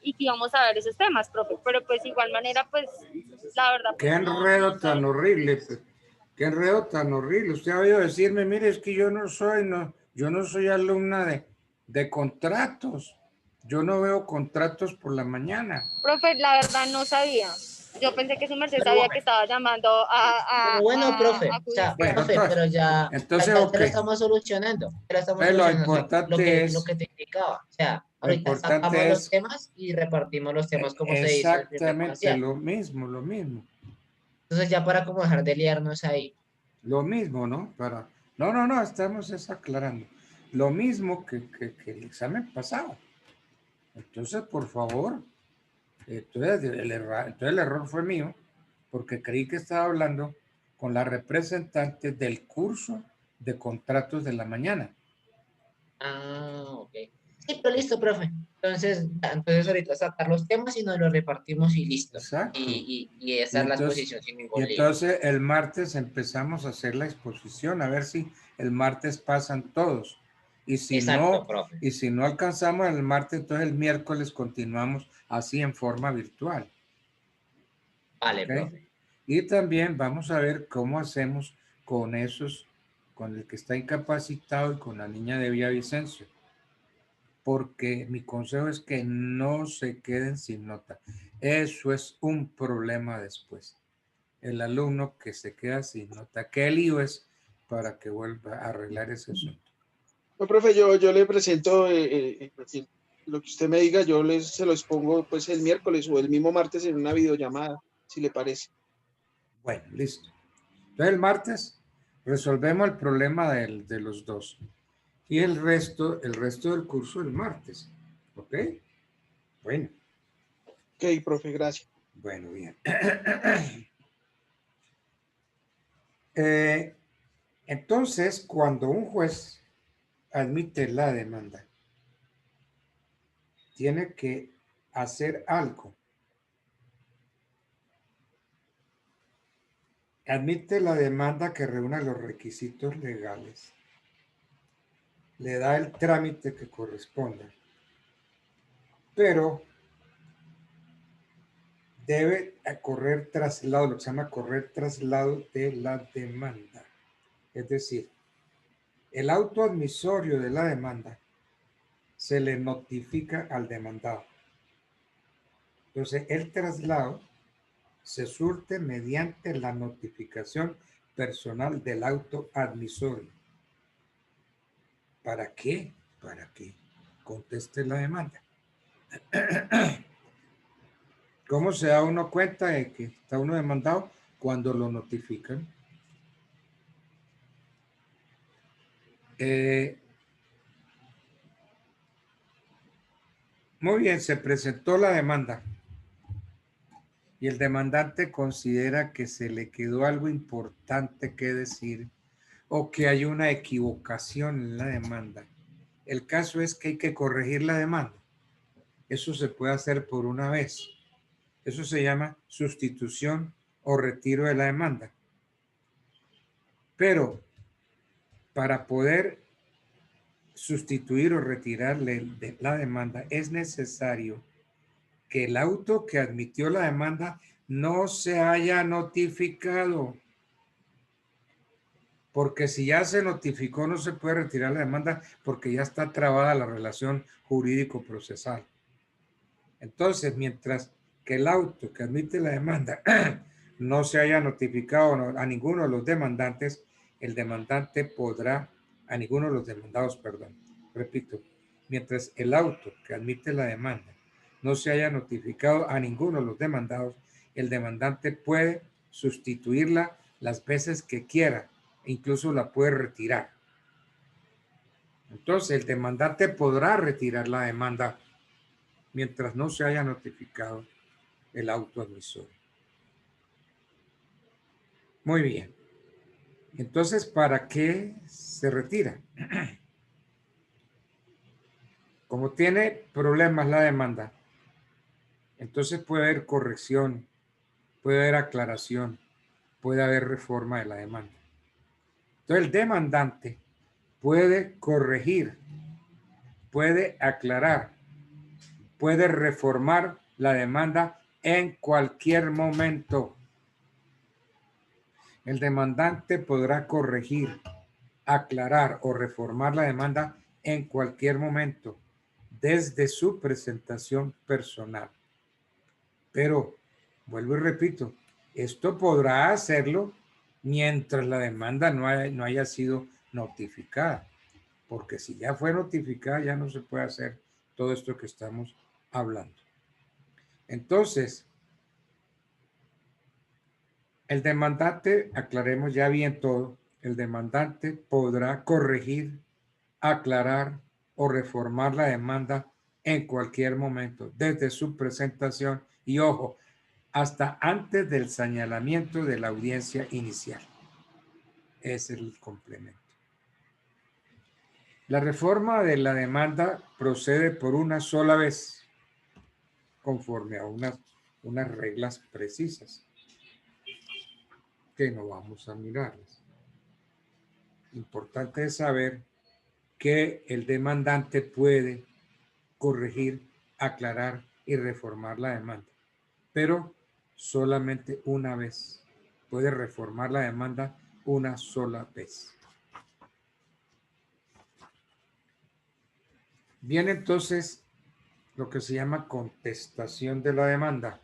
y que íbamos a ver esos temas, profe, pero pues igual manera, pues la verdad. Qué enredo tan horrible, qué enredo tan horrible. Usted ha oído decirme, mire, es que yo no soy alumna de contratos. Yo no veo contratos por la mañana. Profe, la verdad no sabía. Yo pensé que su merced sabía que estaba llamando a bueno, profe, o sea, bueno, profe, pero ya entonces, lo estamos solucionando. Lo importante lo que te indicaba. O sea, lo ahorita importante sacamos es los temas y repartimos los temas como se hizo el primer exactamente parcial. lo mismo. Entonces ya para como dejar de liarnos ahí. Lo mismo, ¿no? No, estamos aclarando. Lo mismo que el examen pasado. Entonces, por favor, entonces el error fue mío, porque creí que estaba hablando con la representante del curso de contratos de la mañana. Ah, ok. Sí, pero listo, profe. Entonces ahorita sacar los temas y nos los repartimos y listo. Exacto. Y esa es la exposición sin ningún lío. Entonces el martes empezamos a hacer la exposición, a ver si el martes pasan todos. Y si Exacto, profe. y si no alcanzamos el martes, entonces el miércoles continuamos así en forma virtual. Vale, ¿Okay? profe. Y también vamos a ver cómo hacemos con con el que está incapacitado y con la niña de Villavicencio. Porque mi consejo es que no se queden sin nota. Eso es un problema después. El alumno que se queda sin nota. ¿Qué lío es para que vuelva a arreglar ese asunto? No, profe, yo le presento lo que usted me diga, se lo expongo pues el miércoles o el mismo martes en una videollamada, si le parece. Bueno, listo. Entonces el martes resolvemos el problema de los dos. Y el resto del curso el martes. ¿Ok? Bueno. Ok, profe, gracias. Bueno, bien. Entonces, cuando un juez admite la demanda, tiene que hacer algo. Admite la demanda que reúna los requisitos legales. Le da el trámite que corresponda. Pero debe correr traslado, lo que se llama correr traslado de la demanda. Es decir, el auto admisorio de la demanda se le notifica al demandado. Entonces, el traslado se surte mediante la notificación personal del auto admisorio. ¿Para qué? Para que conteste la demanda. ¿Cómo se da uno cuenta de que está uno demandado? Cuando lo notifican. Muy bien, se presentó la demanda y el demandante considera que se le quedó algo importante que decir o que hay una equivocación en la demanda. El caso es que hay que corregir la demanda. Eso se puede hacer por una vez. Eso se llama sustitución o retiro de la demanda. Pero para poder sustituir o retirarle la demanda es necesario que el auto que admitió la demanda no se haya notificado. Porque si ya se notificó, no se puede retirar la demanda porque ya está trabada la relación jurídico-procesal. Entonces, mientras que el auto que admite la demanda no se haya notificado a ninguno de los demandantes, el demandante podrá, a ninguno de los demandados, perdón, repito, mientras el auto que admite la demanda no se haya notificado a ninguno de los demandados, el demandante puede sustituirla las veces que quiera e incluso la puede retirar. Entonces, el demandante podrá retirar la demanda mientras no se haya notificado el autoadmisor. Muy bien. Entonces, ¿para qué se retira? Como tiene problemas la demanda, entonces puede haber corrección, puede haber aclaración, puede haber reforma de la demanda. Entonces, el demandante puede corregir, puede aclarar, puede reformar la demanda en cualquier momento. El demandante podrá corregir, aclarar o reformar la demanda en cualquier momento, desde su presentación personal. Pero, vuelvo y repito, esto podrá hacerlo mientras la demanda no haya sido notificada, porque si ya fue notificada ya no se puede hacer todo esto que estamos hablando. Entonces, el demandante, aclaremos ya bien todo, el demandante podrá corregir, aclarar o reformar la demanda en cualquier momento, desde su presentación y, ojo, hasta antes del señalamiento de la audiencia inicial. Es el complemento. La reforma de la demanda procede por una sola vez, conforme a unas reglas precisas, que no vamos a mirarlas. Importante es saber que el demandante puede corregir, aclarar y reformar la demanda, pero solamente una vez. Puede reformar la demanda una sola vez. Viene entonces lo que se llama contestación de la demanda.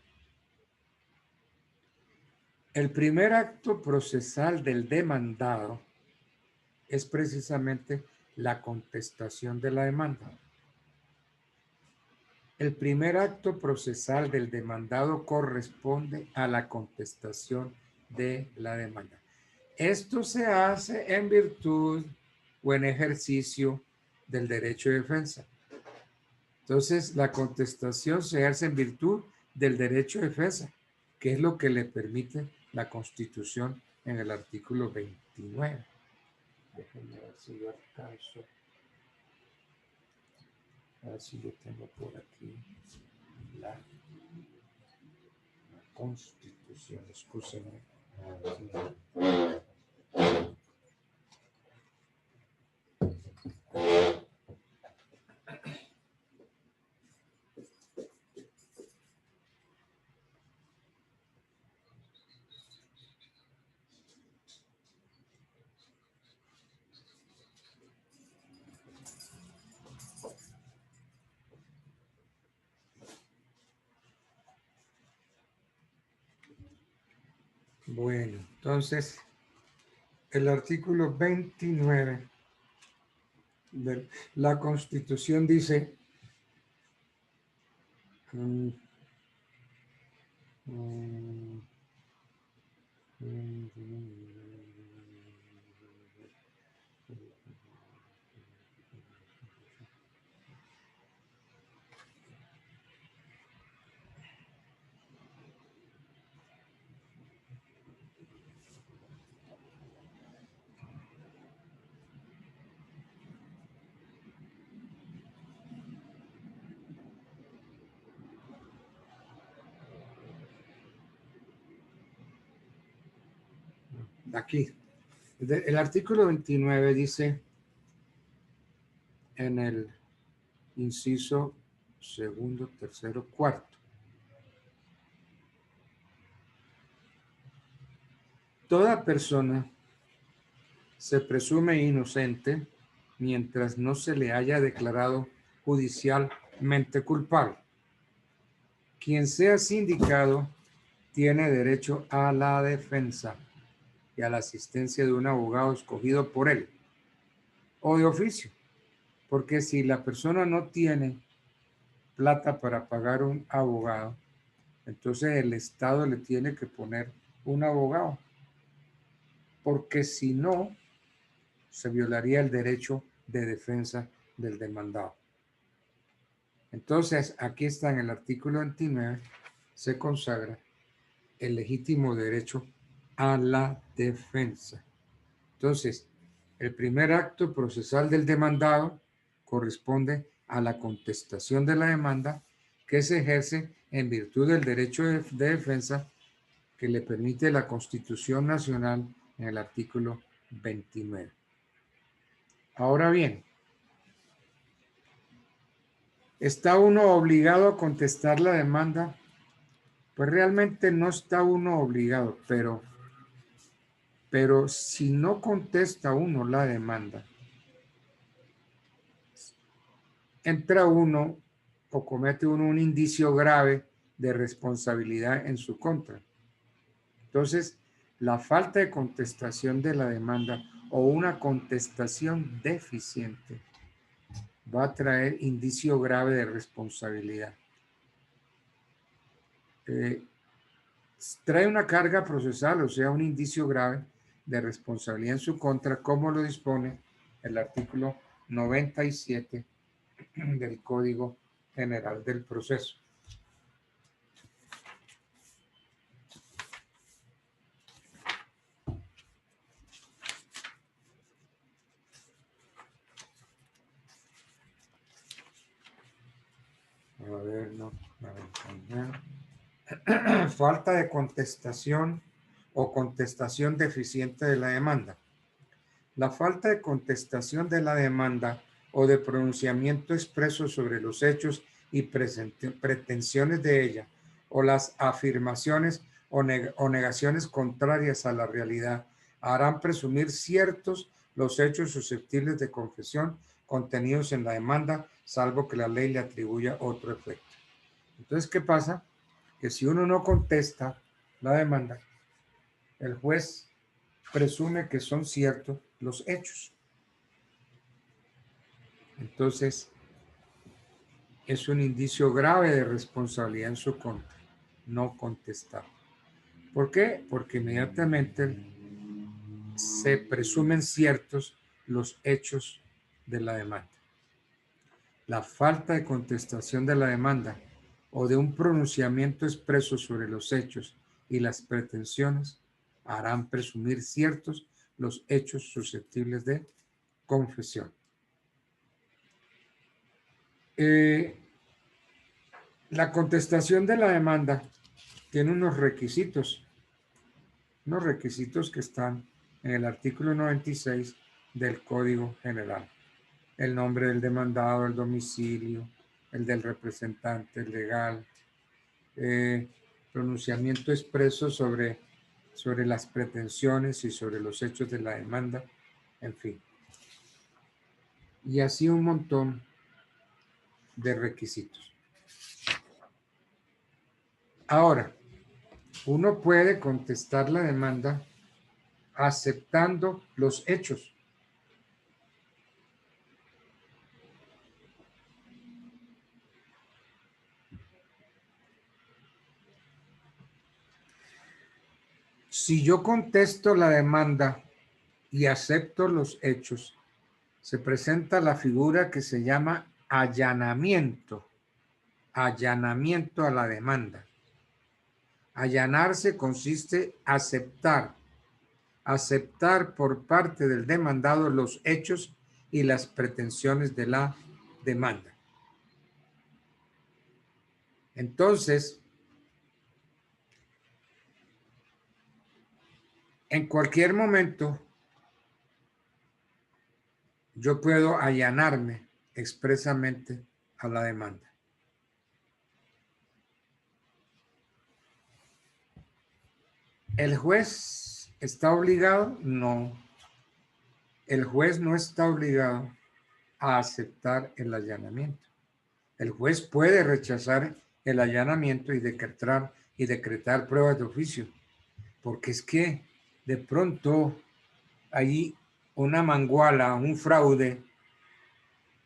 El primer acto procesal del demandado es precisamente la contestación de la demanda. El primer acto procesal del demandado corresponde a la contestación de la demanda. Esto se hace en virtud o en ejercicio del derecho de defensa. Entonces, la contestación se hace en virtud del derecho de defensa, que es lo que le permite la Constitución en el artículo 29. Déjenme ver si yo alcanzo. A ver si yo tengo por aquí la Constitución. Excúsenme. Bueno, entonces, el artículo 29 de la Constitución dice aquí. El artículo 29 dice en el inciso segundo, tercero, cuarto. Toda persona se presume inocente mientras no se le haya declarado judicialmente culpable. Quien sea sindicado tiene derecho a la defensa y a la asistencia de un abogado escogido por él o de oficio, porque si la persona no tiene plata para pagar un abogado, entonces el Estado le tiene que poner un abogado, porque si no, se violaría el derecho de defensa del demandado. Entonces, aquí está en el artículo 29, se consagra el legítimo derecho a la defensa. Entonces, el primer acto procesal del demandado corresponde a la contestación de la demanda que se ejerce en virtud del derecho de defensa que le permite la Constitución Nacional en el artículo 29. Ahora bien, ¿está uno obligado a contestar la demanda? Pues realmente no está uno obligado, pero si no contesta uno la demanda, entra uno o comete uno un indicio grave de responsabilidad en su contra. Entonces, la falta de contestación de la demanda o una contestación deficiente va a traer indicio grave de responsabilidad. Trae una carga procesal, o sea, un indicio grave de responsabilidad en su contra, como lo dispone el artículo 97 del Código General del Proceso. A ver, no. Falta de contestación o contestación deficiente de la demanda. La falta de contestación de la demanda o de pronunciamiento expreso sobre los hechos y pretensiones de ella, o las afirmaciones o negaciones contrarias a la realidad, harán presumir ciertos los hechos susceptibles de confesión contenidos en la demanda, salvo que la ley le atribuya otro efecto. Entonces, ¿qué pasa? Que si uno no contesta la demanda, el juez presume que son ciertos los hechos. Entonces, es un indicio grave de responsabilidad en su contra, no contestar. ¿Por qué? Porque inmediatamente se presumen ciertos los hechos de la demanda. La falta de contestación de la demanda o de un pronunciamiento expreso sobre los hechos y las pretensiones harán presumir ciertos los hechos susceptibles de confesión. La contestación de la demanda tiene unos requisitos que están en el artículo 96 del Código General. El nombre del demandado, el domicilio, el del representante legal, pronunciamiento expreso sobre las pretensiones y sobre los hechos de la demanda, en fin. Y así un montón de requisitos. Ahora, uno puede contestar la demanda aceptando los hechos. Si yo contesto la demanda y acepto los hechos, se presenta la figura que se llama allanamiento a la demanda. Allanarse consiste en aceptar por parte del demandado los hechos y las pretensiones de la demanda. Entonces, En cualquier momento, yo puedo allanarme expresamente a la demanda. ¿El juez está obligado? No. El juez no está obligado a aceptar el allanamiento. El juez puede rechazar el allanamiento y decretar pruebas de oficio, porque es que de pronto hay una manguala, un fraude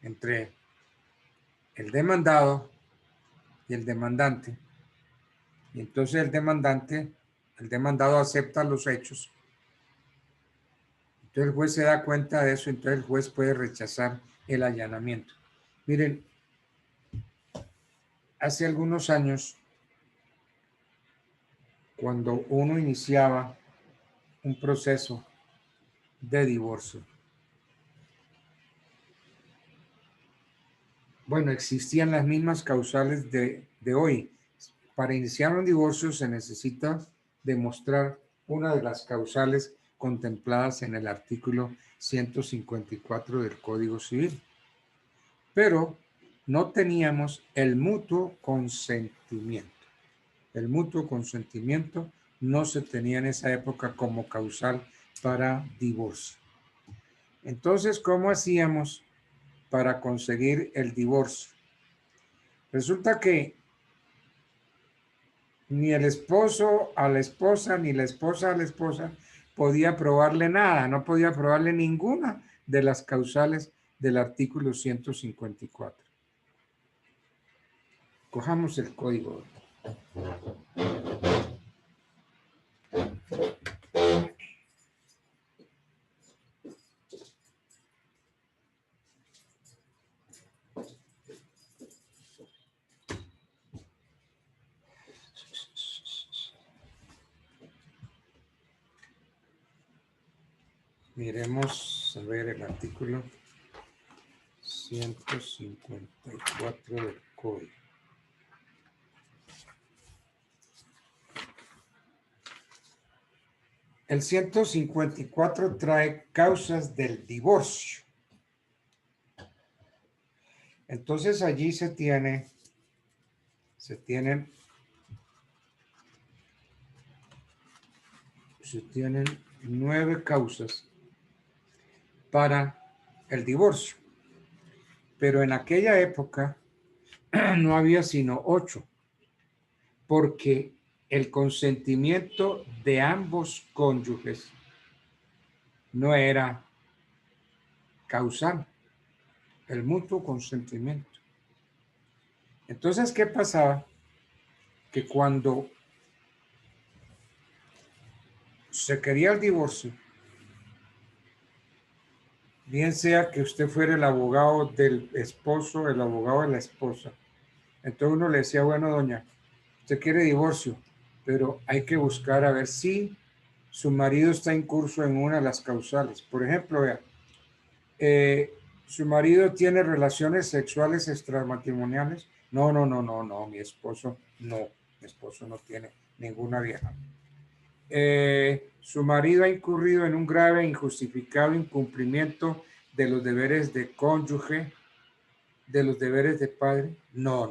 entre el demandado y el demandante, y entonces el demandado acepta los hechos. Entonces el juez se da cuenta de eso, entonces el juez puede rechazar el allanamiento. Miren, hace algunos años, cuando uno iniciaba un proceso de divorcio, bueno, existían las mismas causales de hoy. Para iniciar un divorcio se necesita demostrar una de las causales contempladas en el artículo 154 del Código Civil. Pero no teníamos el mutuo consentimiento. El mutuo consentimiento no se tenía en esa época como causal para divorcio. Entonces, ¿cómo hacíamos para conseguir el divorcio? Resulta que ni el esposo a la esposa, ni la esposa a la esposa podía probarle nada, no podía probarle ninguna de las causales del artículo 154. Cojamos el código. Miremos, a ver, el artículo 154 del Código. El 154 trae causas del divorcio. Entonces allí se tienen 9 causas para el divorcio. Pero en aquella época no había sino 8, porque el consentimiento de ambos cónyuges no era causal, el mutuo consentimiento. Entonces, ¿qué pasaba? Que cuando se quería el divorcio, bien sea que usted fuera el abogado del esposo, el abogado de la esposa, entonces uno le decía, bueno, doña, usted quiere divorcio, pero hay que buscar a ver si su marido está incurso en una de las causales. Por ejemplo, vea, su marido tiene relaciones sexuales extramatrimoniales. No, mi esposo no tiene ninguna vieja. Su marido ha incurrido en un grave e injustificado incumplimiento de los deberes de cónyuge, de los deberes de padre. No.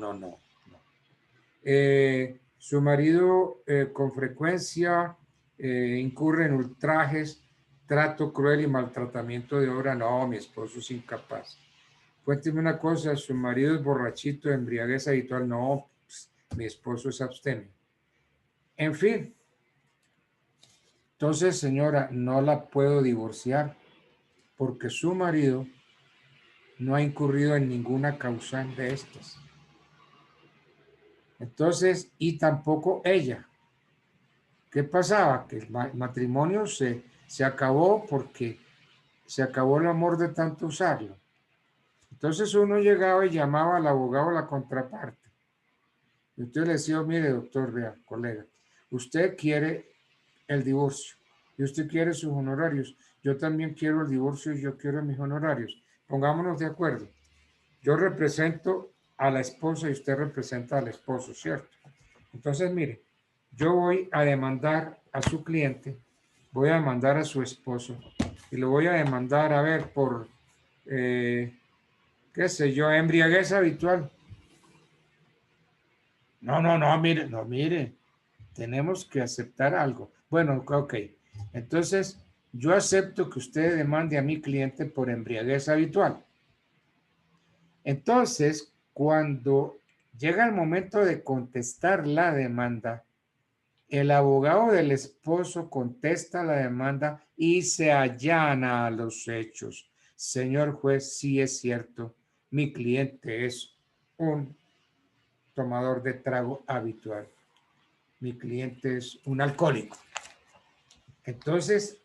Su marido con frecuencia incurre en ultrajes, trato cruel y maltratamiento de obra. No, mi esposo es incapaz. Cuénteme una cosa, su marido es borrachito, embriaguez habitual. No, pues, mi esposo es abstemio. En fin. Entonces, señora, no la puedo divorciar porque su marido no ha incurrido en ninguna causal de estas. Entonces, y tampoco ella. ¿Qué pasaba? Que el matrimonio se acabó porque se acabó el amor de tanto usarlo. Entonces uno llegaba y llamaba al abogado a la contraparte. Y usted le decía, mire, doctor, vea, colega, usted quiere el divorcio y usted quiere sus honorarios. Yo también quiero el divorcio y yo quiero mis honorarios. Pongámonos de acuerdo. Yo represento a la esposa y usted representa al esposo, ¿cierto? Entonces, mire, yo voy a demandar a su cliente voy a demandar a su esposo y lo voy a demandar, a ver, por, qué sé yo, embriaguez habitual. No, mire, tenemos que aceptar algo. Bueno, ok, entonces yo acepto que usted demande a mi cliente por embriaguez habitual. Entonces, cuando llega el momento de contestar la demanda, el abogado del esposo contesta la demanda y se allana a los hechos. Señor juez, sí es cierto, mi cliente es un tomador de trago habitual. Mi cliente es un alcohólico. Entonces,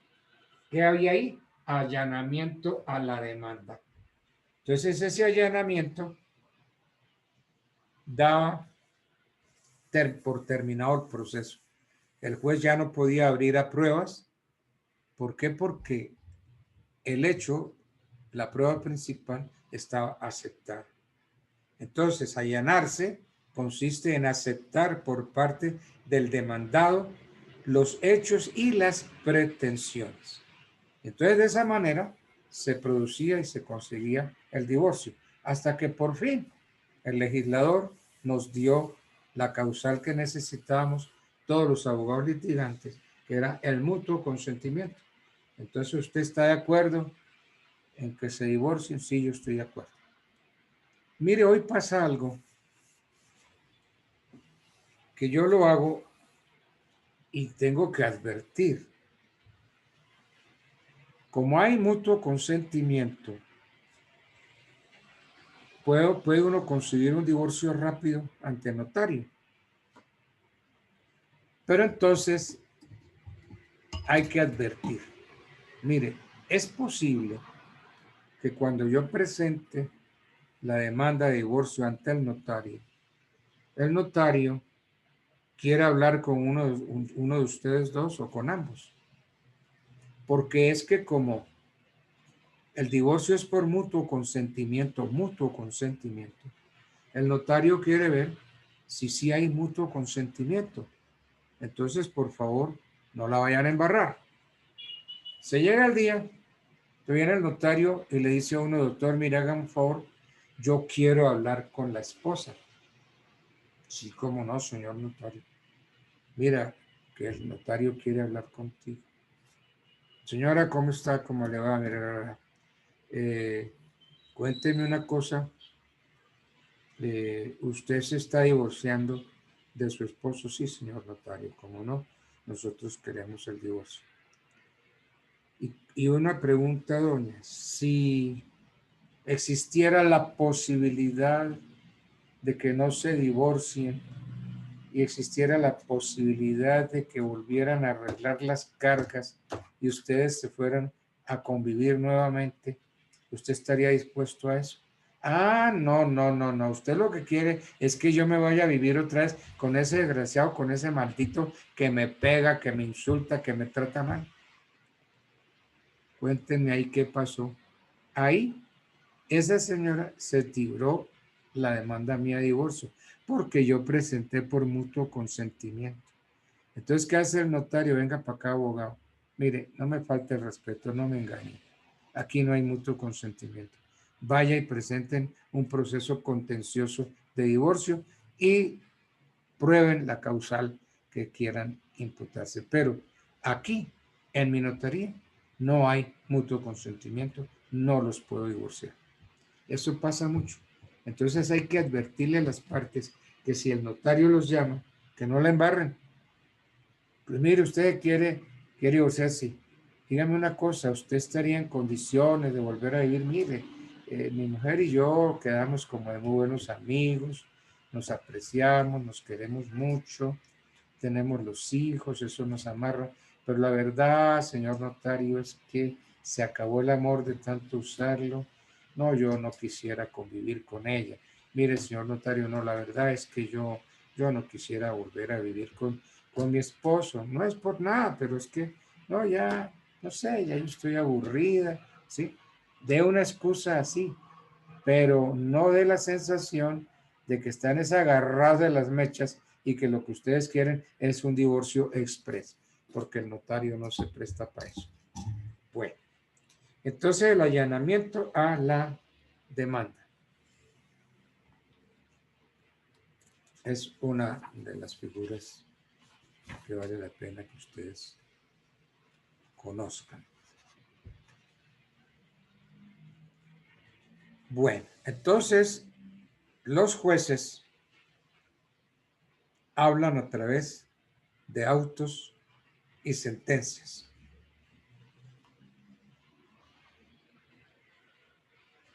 ¿qué había ahí? Allanamiento a la demanda. Entonces, ese allanamiento daba por terminado el proceso. El juez ya no podía abrir a pruebas. ¿Por qué? Porque el hecho, la prueba principal, estaba aceptada. Entonces, allanarse consiste en aceptar por parte del demandado los hechos y las pretensiones. Entonces, de esa manera se producía y se conseguía el divorcio, hasta que por fin el legislador nos dio la causal que necesitábamos todos los abogados litigantes, que era el mutuo consentimiento. Entonces, ¿usted está de acuerdo en que se divorcien? Sí, yo estoy de acuerdo. Mire, hoy pasa algo que yo lo hago y tengo que advertir. Como hay mutuo consentimiento, puede uno conseguir un divorcio rápido ante notario. Pero entonces hay que advertir. Mire, es posible que cuando yo presente la demanda de divorcio ante el notario quiera hablar con uno de ustedes dos o con ambos. Porque es que como el divorcio es por mutuo consentimiento, el notario quiere ver si sí hay mutuo consentimiento. Entonces, por favor, no la vayan a embarrar. Se llega el día, te viene el notario y le dice a uno, doctor, mira, haga un favor, yo quiero hablar con la esposa. Sí, cómo no, señor notario. Mira, que el notario quiere hablar contigo. Señora, ¿cómo está? ¿Cómo le va? Mira, cuénteme una cosa. ¿Usted se está divorciando de su esposo? Sí, señor notario, ¿cómo no? Nosotros queremos el divorcio. Y una pregunta, doña, si existiera la posibilidad de que no se divorcien y existiera la posibilidad de que volvieran a arreglar las cargas y ustedes se fueran a convivir nuevamente, ¿usted estaría dispuesto a eso? Ah, no. Usted lo que quiere es que yo me vaya a vivir otra vez con ese desgraciado, con ese maldito que me pega, que me insulta, que me trata mal. Cuéntenme ahí qué pasó. Ahí, esa señora se libró la demanda mía de divorcio porque yo presenté por mutuo consentimiento. Entonces, ¿qué hace el notario? Venga para acá, abogado. Mire, no me falte el respeto, no me engañe. Aquí no hay mutuo consentimiento. Vaya y presenten un proceso contencioso de divorcio y prueben la causal que quieran imputarse. Pero aquí, en mi notaría, no hay mutuo consentimiento, no los puedo divorciar. Eso pasa mucho. Entonces hay que advertirle a las partes que si el notario los llama, que no la embarren. Pues mire, usted quiere divorciarse. Sí. Dígame una cosa, ¿usted estaría en condiciones de volver a vivir? Mire, mi mujer y yo quedamos como de muy buenos amigos, nos apreciamos, nos queremos mucho, tenemos los hijos, eso nos amarra, pero la verdad, señor notario, es que se acabó el amor de tanto usarlo. No, yo no quisiera convivir con ella. Mire, señor notario, no, la verdad es que yo no quisiera volver a vivir con mi esposo. No es por nada, pero es que, no, ya, no sé, ya yo estoy aburrida, ¿sí? De una excusa así, pero no de la sensación de que están agarrados de las mechas y que lo que ustedes quieren es un divorcio express. porque el notario no se presta para eso. Bueno, entonces el allanamiento a la demanda es una de las figuras que vale la pena que ustedes conozcan. Bueno, entonces los jueces hablan a través de autos y sentencias.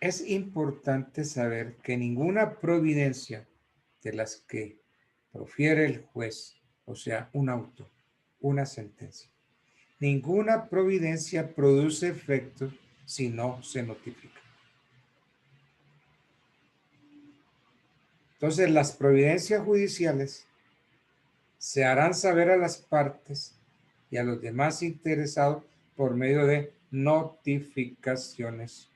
Es importante saber que ninguna providencia de las que profiere el juez, o sea, un auto, una sentencia, ninguna providencia produce efectos si no se notifica. Entonces, las providencias judiciales se harán saber a las partes y a los demás interesados por medio de notificaciones.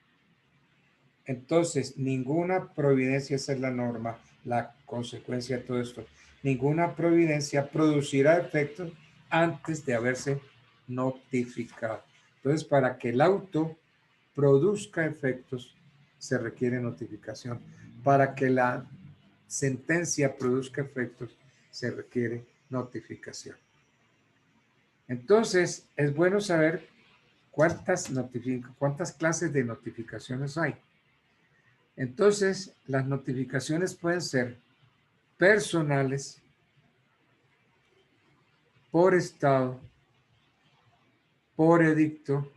Entonces, ninguna providencia, esa es la norma, la consecuencia de todo esto, ninguna providencia producirá efectos antes de haberse notificado. Entonces, para que el auto produzca efectos, se requiere notificación. Para que la sentencia produzca efectos, se requiere notificación. Entonces, es bueno saber cuántas clases de notificaciones hay. Entonces, las notificaciones pueden ser personales, por estado, por edicto,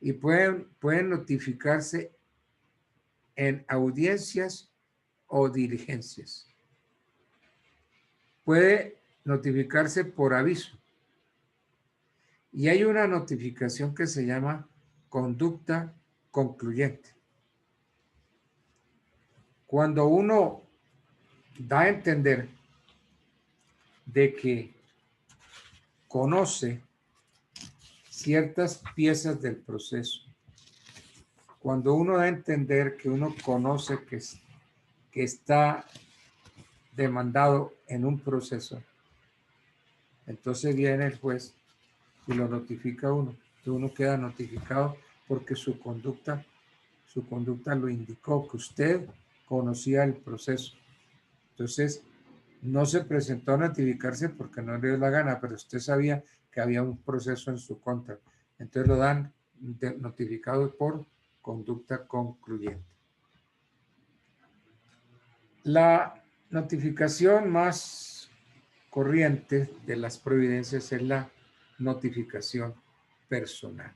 y pueden notificarse en audiencias o diligencias. Puede notificarse por aviso. Y hay una notificación que se llama conducta concluyente. Cuando uno da a entender de que conoce ciertas piezas del proceso, cuando uno da a entender que uno conoce que está demandado en un proceso, entonces viene el juez y lo notifica a uno. Entonces uno queda notificado porque su conducta lo indicó, que usted conocía el proceso. Entonces, no se presentó a notificarse porque no le dio la gana, pero usted sabía que había un proceso en su contra. Entonces lo dan notificado por conducta concluyente. La notificación más corriente de las providencias es la notificación personal.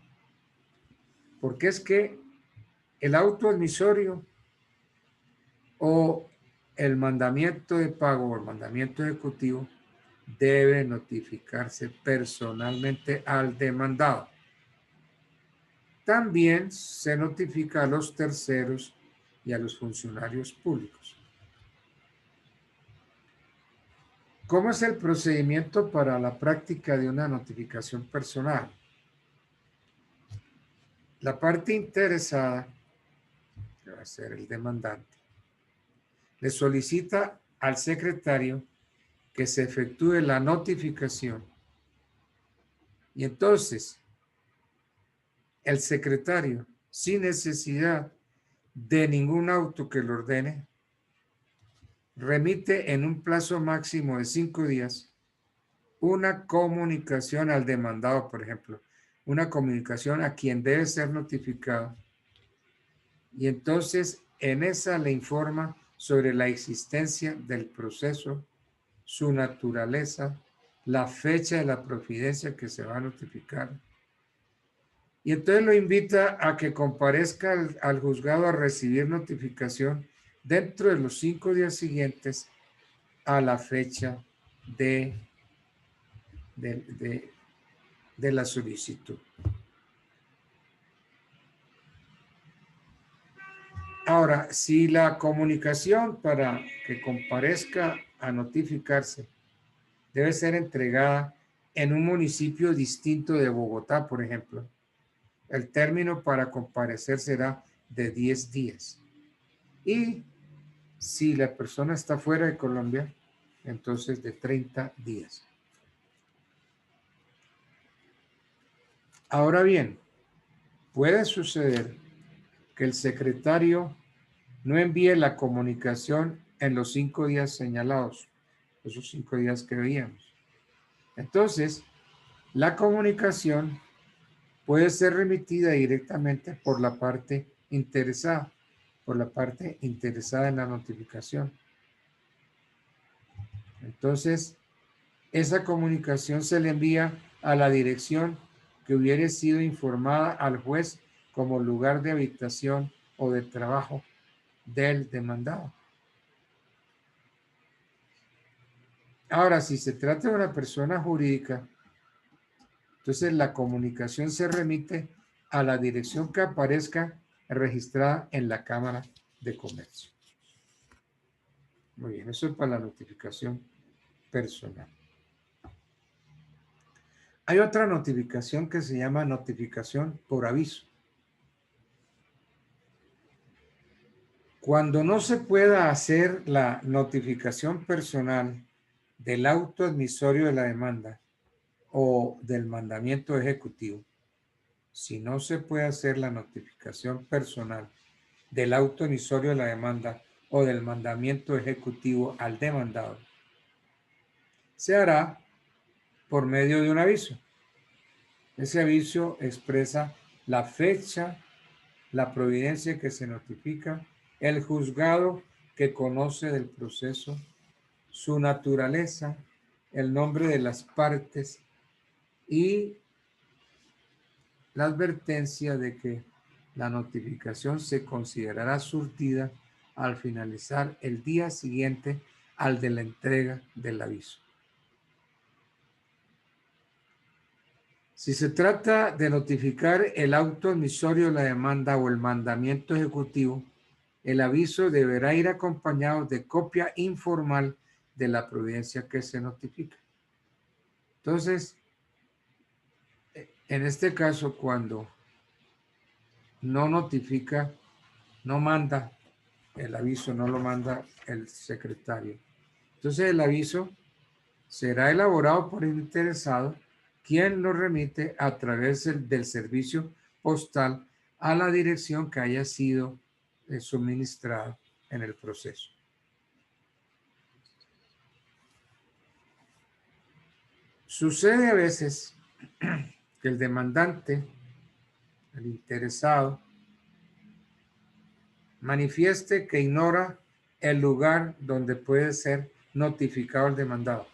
Porque es que el auto admisorio o el mandamiento de pago o el mandamiento ejecutivo debe notificarse personalmente al demandado. También se notifica a los terceros y a los funcionarios públicos. ¿Cómo es el procedimiento para la práctica de una notificación personal? La parte interesada, que va a ser el demandante, le solicita al secretario que se efectúe la notificación. Y entonces, el secretario, sin necesidad de ningún auto que lo ordene, remite en un plazo máximo de 5 días una comunicación al demandado, por ejemplo, una comunicación a quien debe ser notificado. Y entonces, en esa le informa sobre la existencia del proceso, su naturaleza, la fecha de la providencia que se va a notificar. Y entonces lo invita a que comparezca al juzgado a recibir notificación dentro de los 5 días siguientes a la fecha de la solicitud. Ahora, si la comunicación para que comparezca a notificarse debe ser entregada en un municipio distinto de Bogotá, por ejemplo, el término para comparecer será de 10 días. Y si la persona está fuera de Colombia, entonces de 30 días. Ahora bien, puede suceder que el secretario no envíe la comunicación en los 5 días señalados, esos 5 días que veíamos. Entonces, la comunicación puede ser remitida directamente por la parte interesada, en la notificación. Entonces, esa comunicación se le envía a la dirección que hubiere sido informada al juez como lugar de habitación o de trabajo del demandado. Ahora, si se trata de una persona jurídica, entonces la comunicación se remite a la dirección que aparezca registrada en la Cámara de Comercio. Muy bien, eso es para la notificación personal. Hay otra notificación que se llama notificación por aviso. Cuando no se pueda hacer la notificación personal del auto admisorio de la demanda o del mandamiento ejecutivo, si no se puede hacer la notificación personal del auto admisorio de la demanda o del mandamiento ejecutivo al demandado, se hará por medio de un aviso. Ese aviso expresa la fecha, la providencia que se notifica, el juzgado que conoce del proceso, su naturaleza, el nombre de las partes y la advertencia de que la notificación se considerará surtida al finalizar el día siguiente al de la entrega del aviso. Si se trata de notificar el auto admisorio de la demanda o el mandamiento ejecutivo, el aviso deberá ir acompañado de copia informal de la providencia que se notifica. Entonces, en este caso, cuando no notifica, no manda el aviso, no lo manda el secretario. Entonces, el aviso será elaborado por el interesado, quien lo remite a través del servicio postal a la dirección que haya sido suministrada en el proceso. Sucede a veces que el demandante, el interesado, manifieste que ignora el lugar donde puede ser notificado el demandado.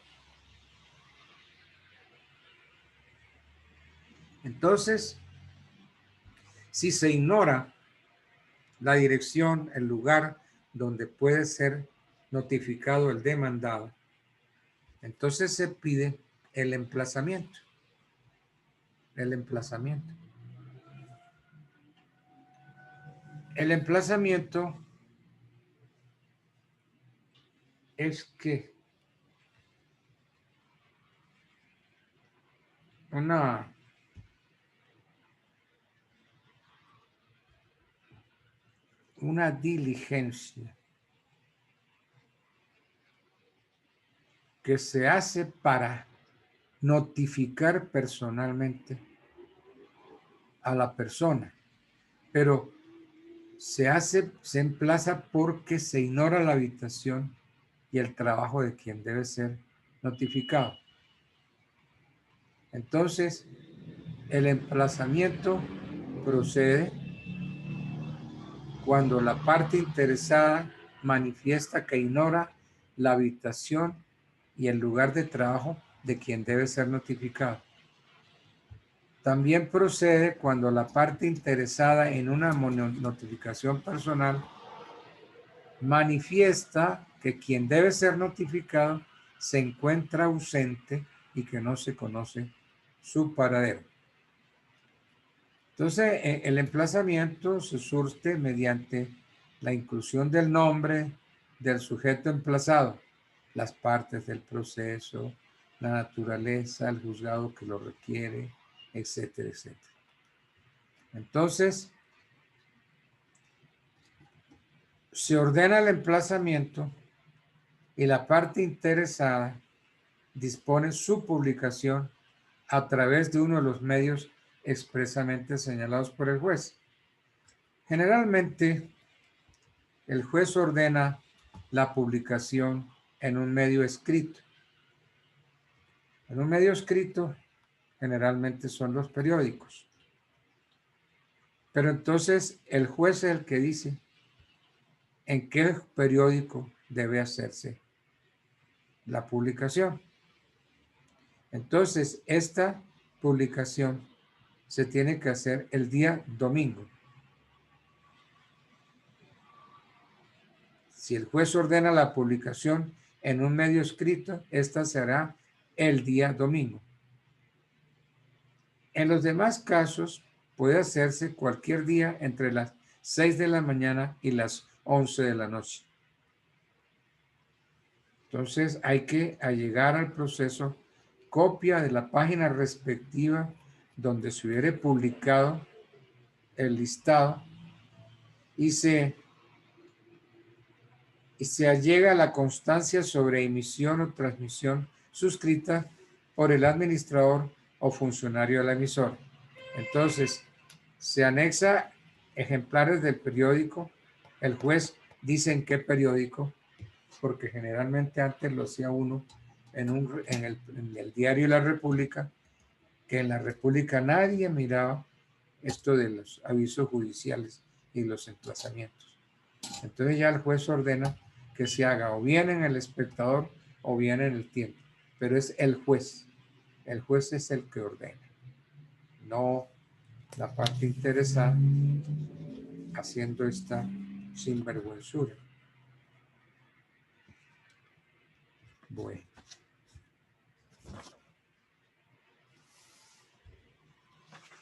Entonces, si se ignora la dirección, el lugar donde puede ser notificado el demandado, entonces se pide el emplazamiento. El emplazamiento. El emplazamiento es que una diligencia que se hace para notificar personalmente a la persona, pero se emplaza porque se ignora la habitación y el trabajo de quien debe ser notificado. Entonces, el emplazamiento procede cuando la parte interesada manifiesta que ignora la habitación y el lugar de trabajo de quien debe ser notificado. También procede cuando la parte interesada en una notificación personal manifiesta que quien debe ser notificado se encuentra ausente y que no se conoce su paradero. Entonces, el emplazamiento se surte mediante la inclusión del nombre del sujeto emplazado, las partes del proceso, la naturaleza, el juzgado que lo requiere, etcétera, etcétera. Entonces, se ordena el emplazamiento y la parte interesada dispone su publicación a través de uno de los medios expresamente señalados por el juez. Generalmente, el juez ordena la publicación en un medio escrito. En un medio escrito, generalmente son los periódicos. Pero entonces el juez es el que dice en qué periódico debe hacerse la publicación. Entonces, esta publicación se tiene que hacer el día domingo. Si el juez ordena la publicación en un medio escrito, esta será el día domingo. En los demás casos, puede hacerse cualquier día entre las 6 de la mañana y las 11 de la noche. Entonces, hay que allegar al proceso copia de la página respectiva donde se hubiere publicado el listado y se allega la constancia sobre emisión o transmisión suscrita por el administrador o funcionario del emisor. Entonces, se anexa ejemplares del periódico. El juez dice en qué periódico, porque generalmente antes lo hacía uno en el diario La República, que en La República nadie miraba esto de los avisos judiciales y los emplazamientos. Entonces ya el juez ordena que se haga o bien en El Espectador o bien en El Tiempo, pero es el juez. El juez es el que ordena, no la parte interesada haciendo esta sinvergüenzura. Bueno.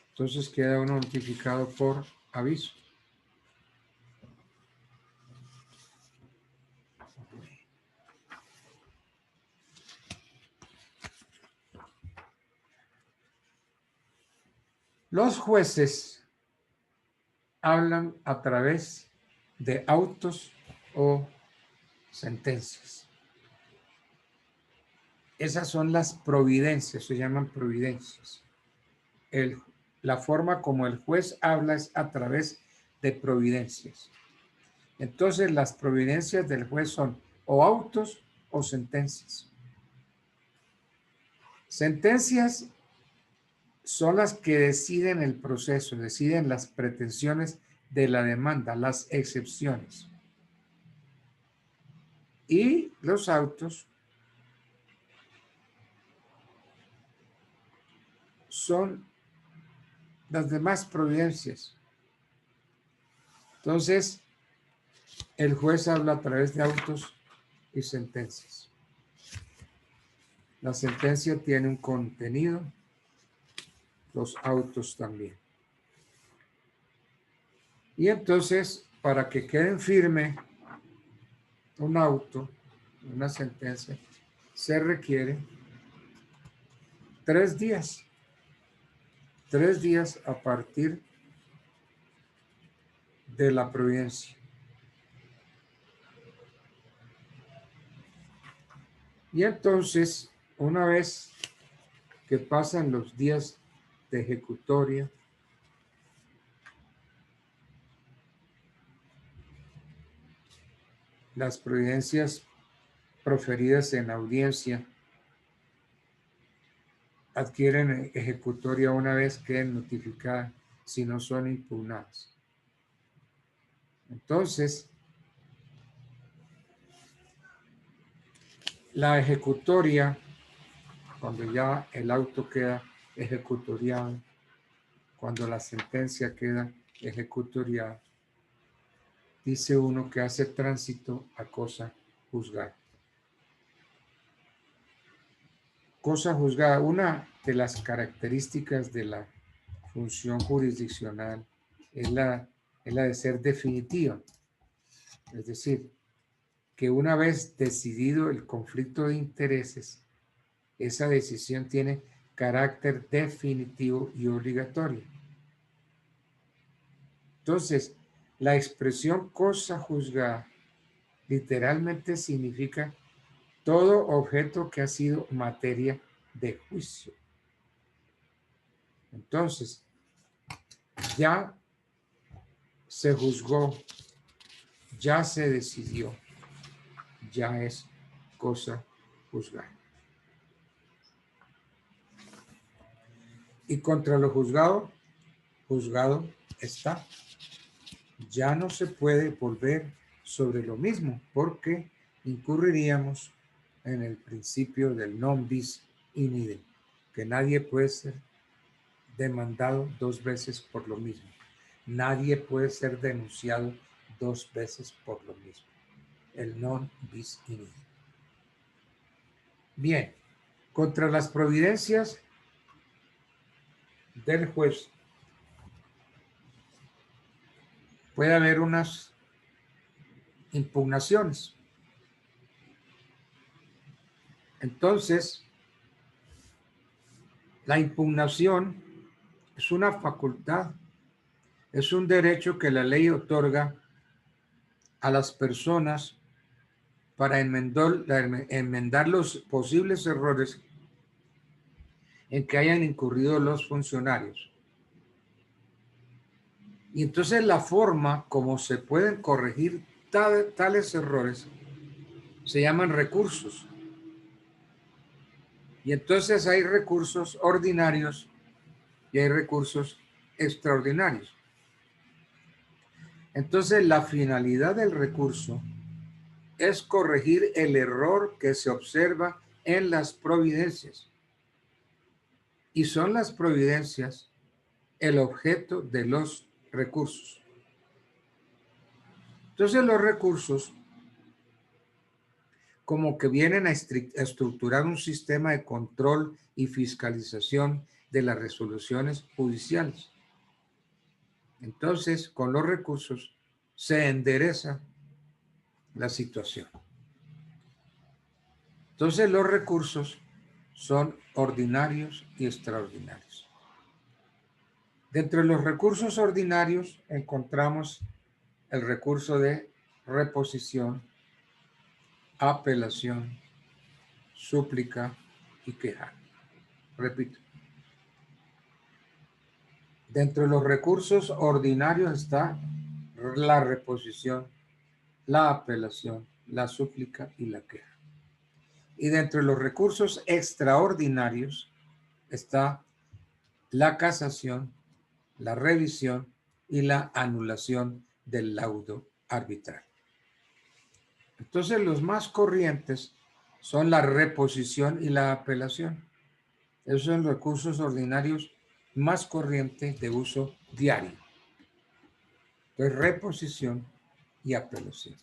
Entonces queda uno notificado por aviso. Los jueces hablan a través de autos o sentencias. Esas son las providencias, se llaman providencias. La forma como el juez habla es a través de providencias. Entonces, las providencias del juez son o autos o sentencias. Sentencias son las que deciden el proceso, deciden las pretensiones de la demanda, las excepciones. Y los autos son las demás providencias. Entonces, el juez habla a través de autos y sentencias. La sentencia tiene un contenido, los autos también. Y entonces, para que quede firme un auto, una sentencia, se requiere 3 días. 3 días a partir de la providencia. Y entonces, una vez que pasan los días de ejecutoria, las providencias proferidas en audiencia adquieren ejecutoria una vez queden notificadas si no son impugnadas. Entonces, la ejecutoria, cuando ya el auto queda ejecutoriado, cuando la sentencia queda ejecutoriada, dice uno que hace tránsito a cosa juzgada. Cosa juzgada, una de las características de la función jurisdiccional es la de ser definitiva. Es decir, que una vez decidido el conflicto de intereses, esa decisión tiene carácter definitivo y obligatorio. Entonces, la expresión cosa juzgada literalmente significa todo objeto que ha sido materia de juicio. Entonces, ya se juzgó, ya se decidió, ya es cosa juzgada. Y contra lo juzgado, juzgado está. Ya no se puede volver sobre lo mismo porque incurriríamos en el principio del non bis in idem, que nadie puede ser demandado dos veces por lo mismo. Nadie puede ser denunciado dos veces por lo mismo. El non bis in idem. Bien, contra las providencias del juez puede haber unas impugnaciones. Entonces, la impugnación es una facultad, es un derecho que la ley otorga a las personas para enmendar los posibles errores en que hayan incurrido los funcionarios. Y entonces la forma como se pueden corregir tales errores se llaman recursos. Y entonces hay recursos ordinarios y hay recursos extraordinarios. Entonces la finalidad del recurso es corregir el error que se observa en las providencias. Y son las providencias el objeto de los recursos. Entonces los recursos como que vienen a estructurar un sistema de control y fiscalización de las resoluciones judiciales. Entonces, con los recursos se endereza la situación. Entonces, los recursos son ordinarios y extraordinarios. Dentro de los recursos ordinarios encontramos el recurso de reposición, apelación, súplica y queja. Repito. Dentro de los recursos ordinarios está la reposición, la apelación, la súplica y la queja. Y dentro de los recursos extraordinarios está la casación, la revisión y la anulación del laudo arbitral. Entonces los más corrientes son la reposición y la apelación. Esos son los recursos ordinarios más corrientes de uso diario. Entonces, reposición y apelación.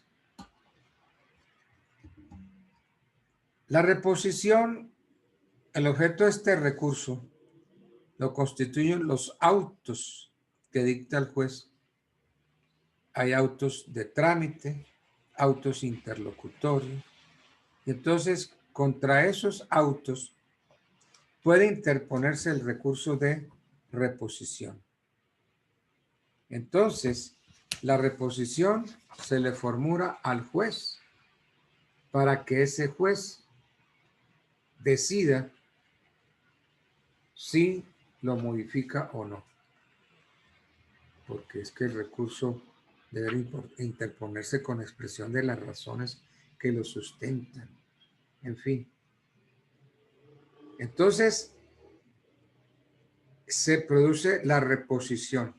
La reposición, el objeto de este recurso, lo constituyen los autos que dicta el juez. Hay autos de trámite, autos interlocutorios. Y entonces, contra esos autos puede interponerse el recurso de reposición. Entonces, la reposición se le formula al juez para que ese juez decida si lo modifica o no. Porque es que el recurso debe interponerse con expresión de las razones que lo sustentan. En fin. Entonces, se produce la reposición.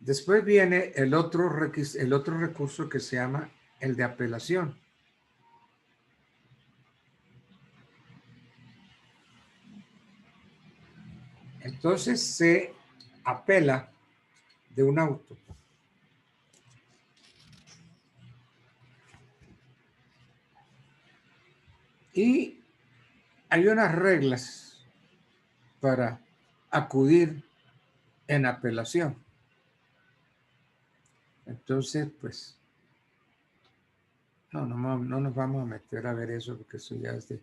Después viene el otro recurso que se llama el de apelación. Entonces se apela de un auto. Y hay unas reglas para acudir en apelación. Entonces, pues, no nos vamos a meter a ver eso porque eso ya es de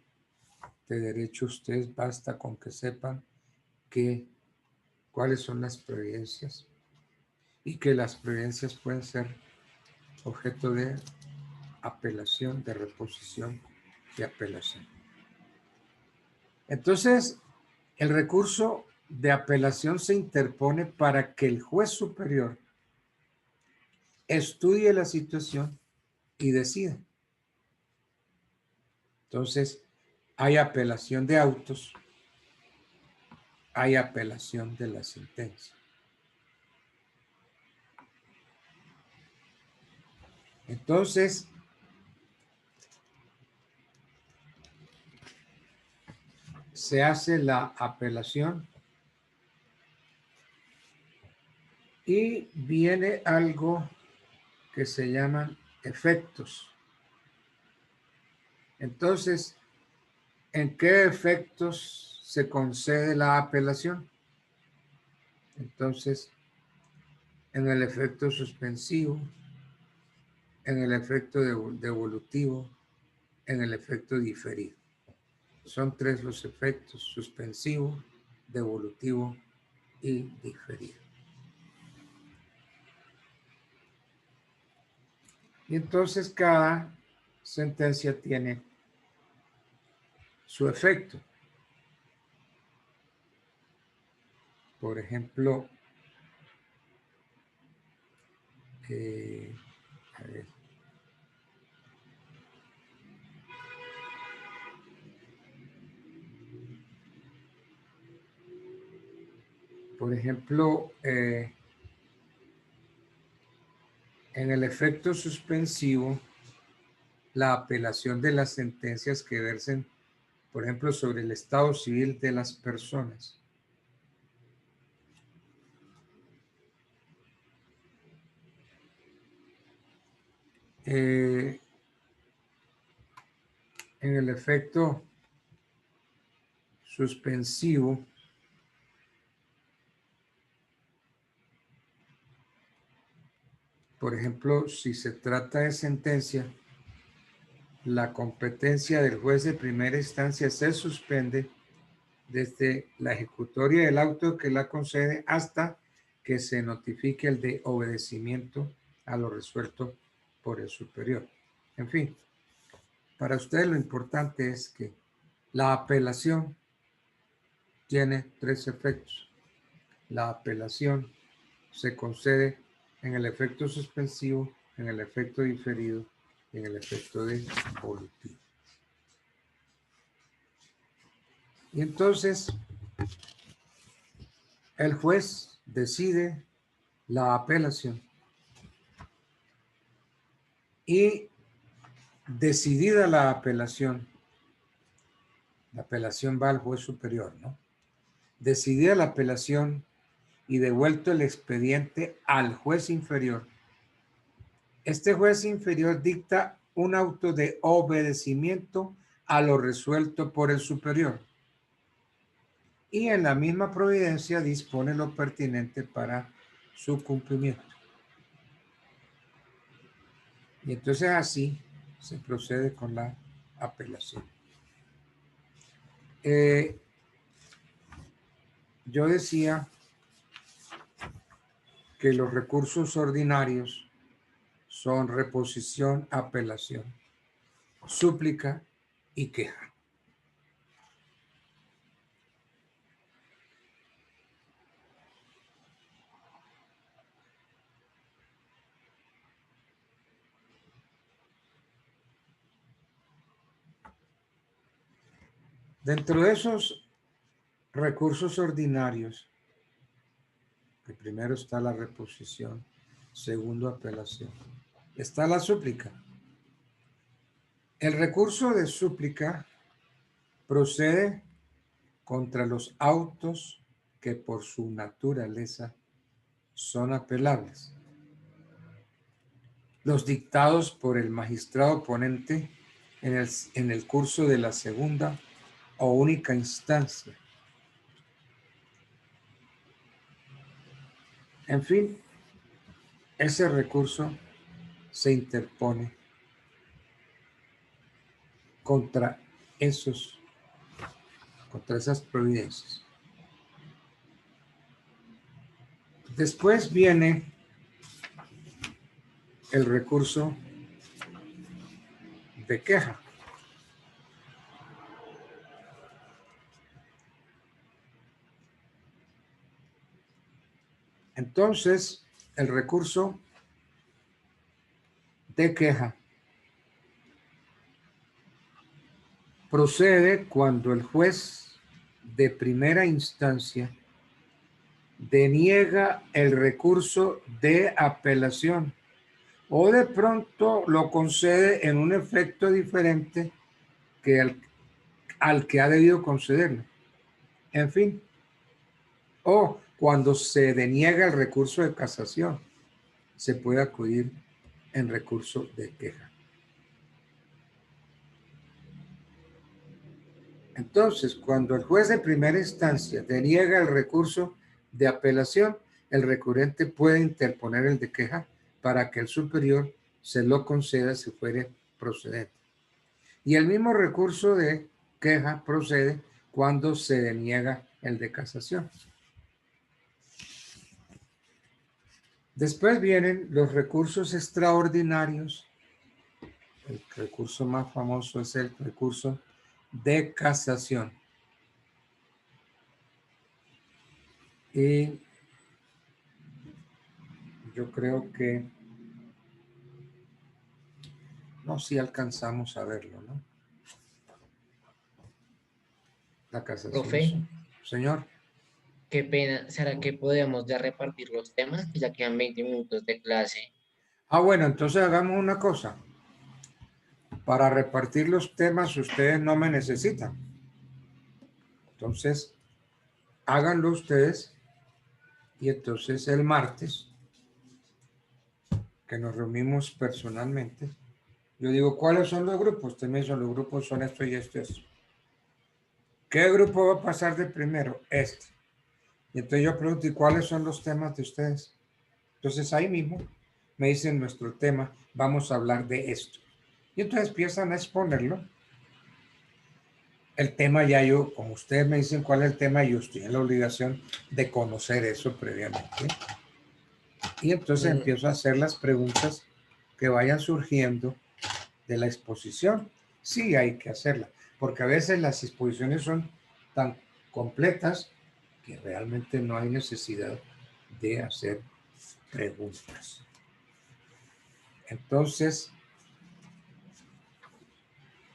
derecho. Ustedes basta con que sepan cuáles son las providencias y que las providencias pueden ser objeto de apelación, de reposición y apelación. Entonces, El recurso de apelación se interpone para que el juez superior estudie la situación y decida. Entonces, hay apelación de autos, hay apelación de la sentencia. Entonces, se hace la apelación y viene algo que se llaman efectos. Entonces, ¿en qué efectos se concede la apelación? Entonces, en el efecto suspensivo, en el efecto devolutivo, en el efecto diferido. Son tres los efectos: suspensivo, devolutivo y diferido. Y entonces cada sentencia tiene su efecto. Por ejemplo, a ver. Por ejemplo, en el efecto suspensivo, la apelación de las sentencias que versen, por ejemplo, sobre el estado civil de las personas. En el efecto suspensivo, por ejemplo, si se trata de sentencia, la competencia del juez de primera instancia se suspende desde la ejecutoria del auto que la concede hasta que se notifique el de obedecimiento a lo resuelto por el superior. En fin, para ustedes lo importante es que la apelación tiene tres efectos. La apelación se concede en el efecto suspensivo, en el efecto diferido y en el efecto devolutivo. Y entonces, el juez decide la apelación y decidida la apelación va al juez superior, ¿no? Decidida la apelación y devuelto el expediente al juez inferior, este juez inferior dicta un auto de obedecimiento a lo resuelto por el superior y en la misma providencia dispone lo pertinente para su cumplimiento. Y entonces así se procede con la apelación. Yo decía que los recursos ordinarios son reposición, apelación, súplica y queja. Dentro de esos recursos ordinarios, que primero está la reposición, segundo apelación, está la súplica. El recurso de súplica procede contra los autos que por su naturaleza son apelables. Los dictados por el magistrado ponente en el curso de la segunda o única instancia. En fin, ese recurso se interpone contra esas providencias. Después viene el recurso de queja. Entonces, el recurso de queja procede cuando el juez de primera instancia deniega el recurso de apelación o de pronto lo concede en un efecto diferente que al que ha debido concederlo. En fin, o cuando se deniega el recurso de casación, se puede acudir en recurso de queja. Entonces, cuando el juez de primera instancia deniega el recurso de apelación, el recurrente puede interponer el de queja para que el superior se lo conceda si fuere procedente. Y el mismo recurso de queja procede cuando se deniega el de casación. Después vienen los recursos extraordinarios. El recurso más famoso es el recurso de casación. Y yo creo que no, si alcanzamos a verlo, ¿no? La casación. Profe, Señor. qué pena. ¿Será que podemos ya repartir los temas? Que ya quedan 20 minutos de clase. Ah, bueno, entonces hagamos una cosa. Para repartir los temas ustedes no me necesitan. Entonces, háganlo ustedes y entonces el martes, que nos reunimos personalmente, yo digo, ¿cuáles son los grupos? Usted me dice, los grupos son esto y esto y esto. ¿Qué grupo va a pasar de primero? Este. Y entonces yo pregunto, ¿y cuáles son los temas de ustedes? Entonces ahí mismo me dicen nuestro tema, vamos a hablar de esto. Y entonces empiezan a exponerlo. El tema ya yo, como ustedes me dicen cuál es el tema, yo estoy en la obligación de conocer eso previamente. Y entonces empiezo a hacer las preguntas que vayan surgiendo de la exposición. Sí hay que hacerla, porque a veces las exposiciones son tan completas que realmente no hay necesidad de hacer preguntas. Entonces,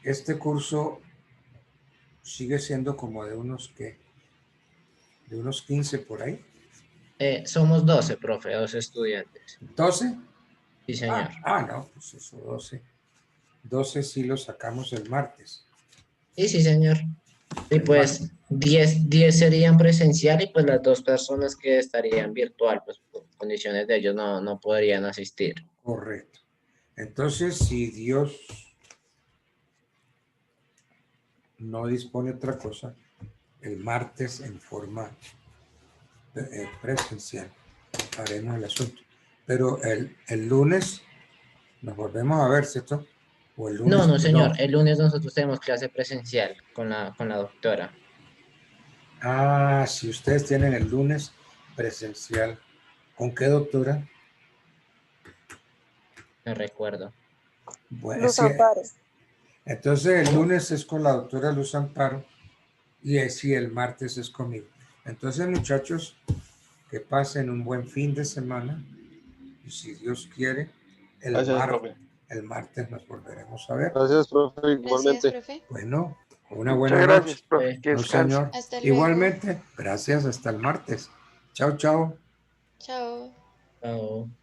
este curso sigue siendo como de unos, ¿qué? De unos 15 por ahí. Somos 12, profe, 12 estudiantes. ¿12? Sí, señor. No, pues eso 12. 12 sí lo sacamos el martes. Sí, sí, señor. Y pues 10 serían presencial y pues las 2 personas que estarían virtual, pues por condiciones de ellos no podrían asistir. Correcto. Entonces, si Dios no dispone otra cosa, el martes en forma presencial haremos el asunto. Pero el lunes nos volvemos a ver, ¿cierto? O el lunes, No, señor. El lunes nosotros tenemos clase presencial con la doctora. Ah, si ustedes tienen el lunes presencial, ¿con qué doctora? No recuerdo. Bueno, sí, entonces el lunes es con la doctora Luz Amparo y si el martes es conmigo. Entonces, muchachos, que pasen un buen fin de semana y si Dios quiere, el martes nos volveremos a ver. Gracias, profe, igualmente. Gracias, profe. Bueno, una buena Muchas gracias, noche. profe. Que No, descanse. señor. Hasta luego. Igualmente, gracias, hasta el martes. Chao, chao. Chao. Chao.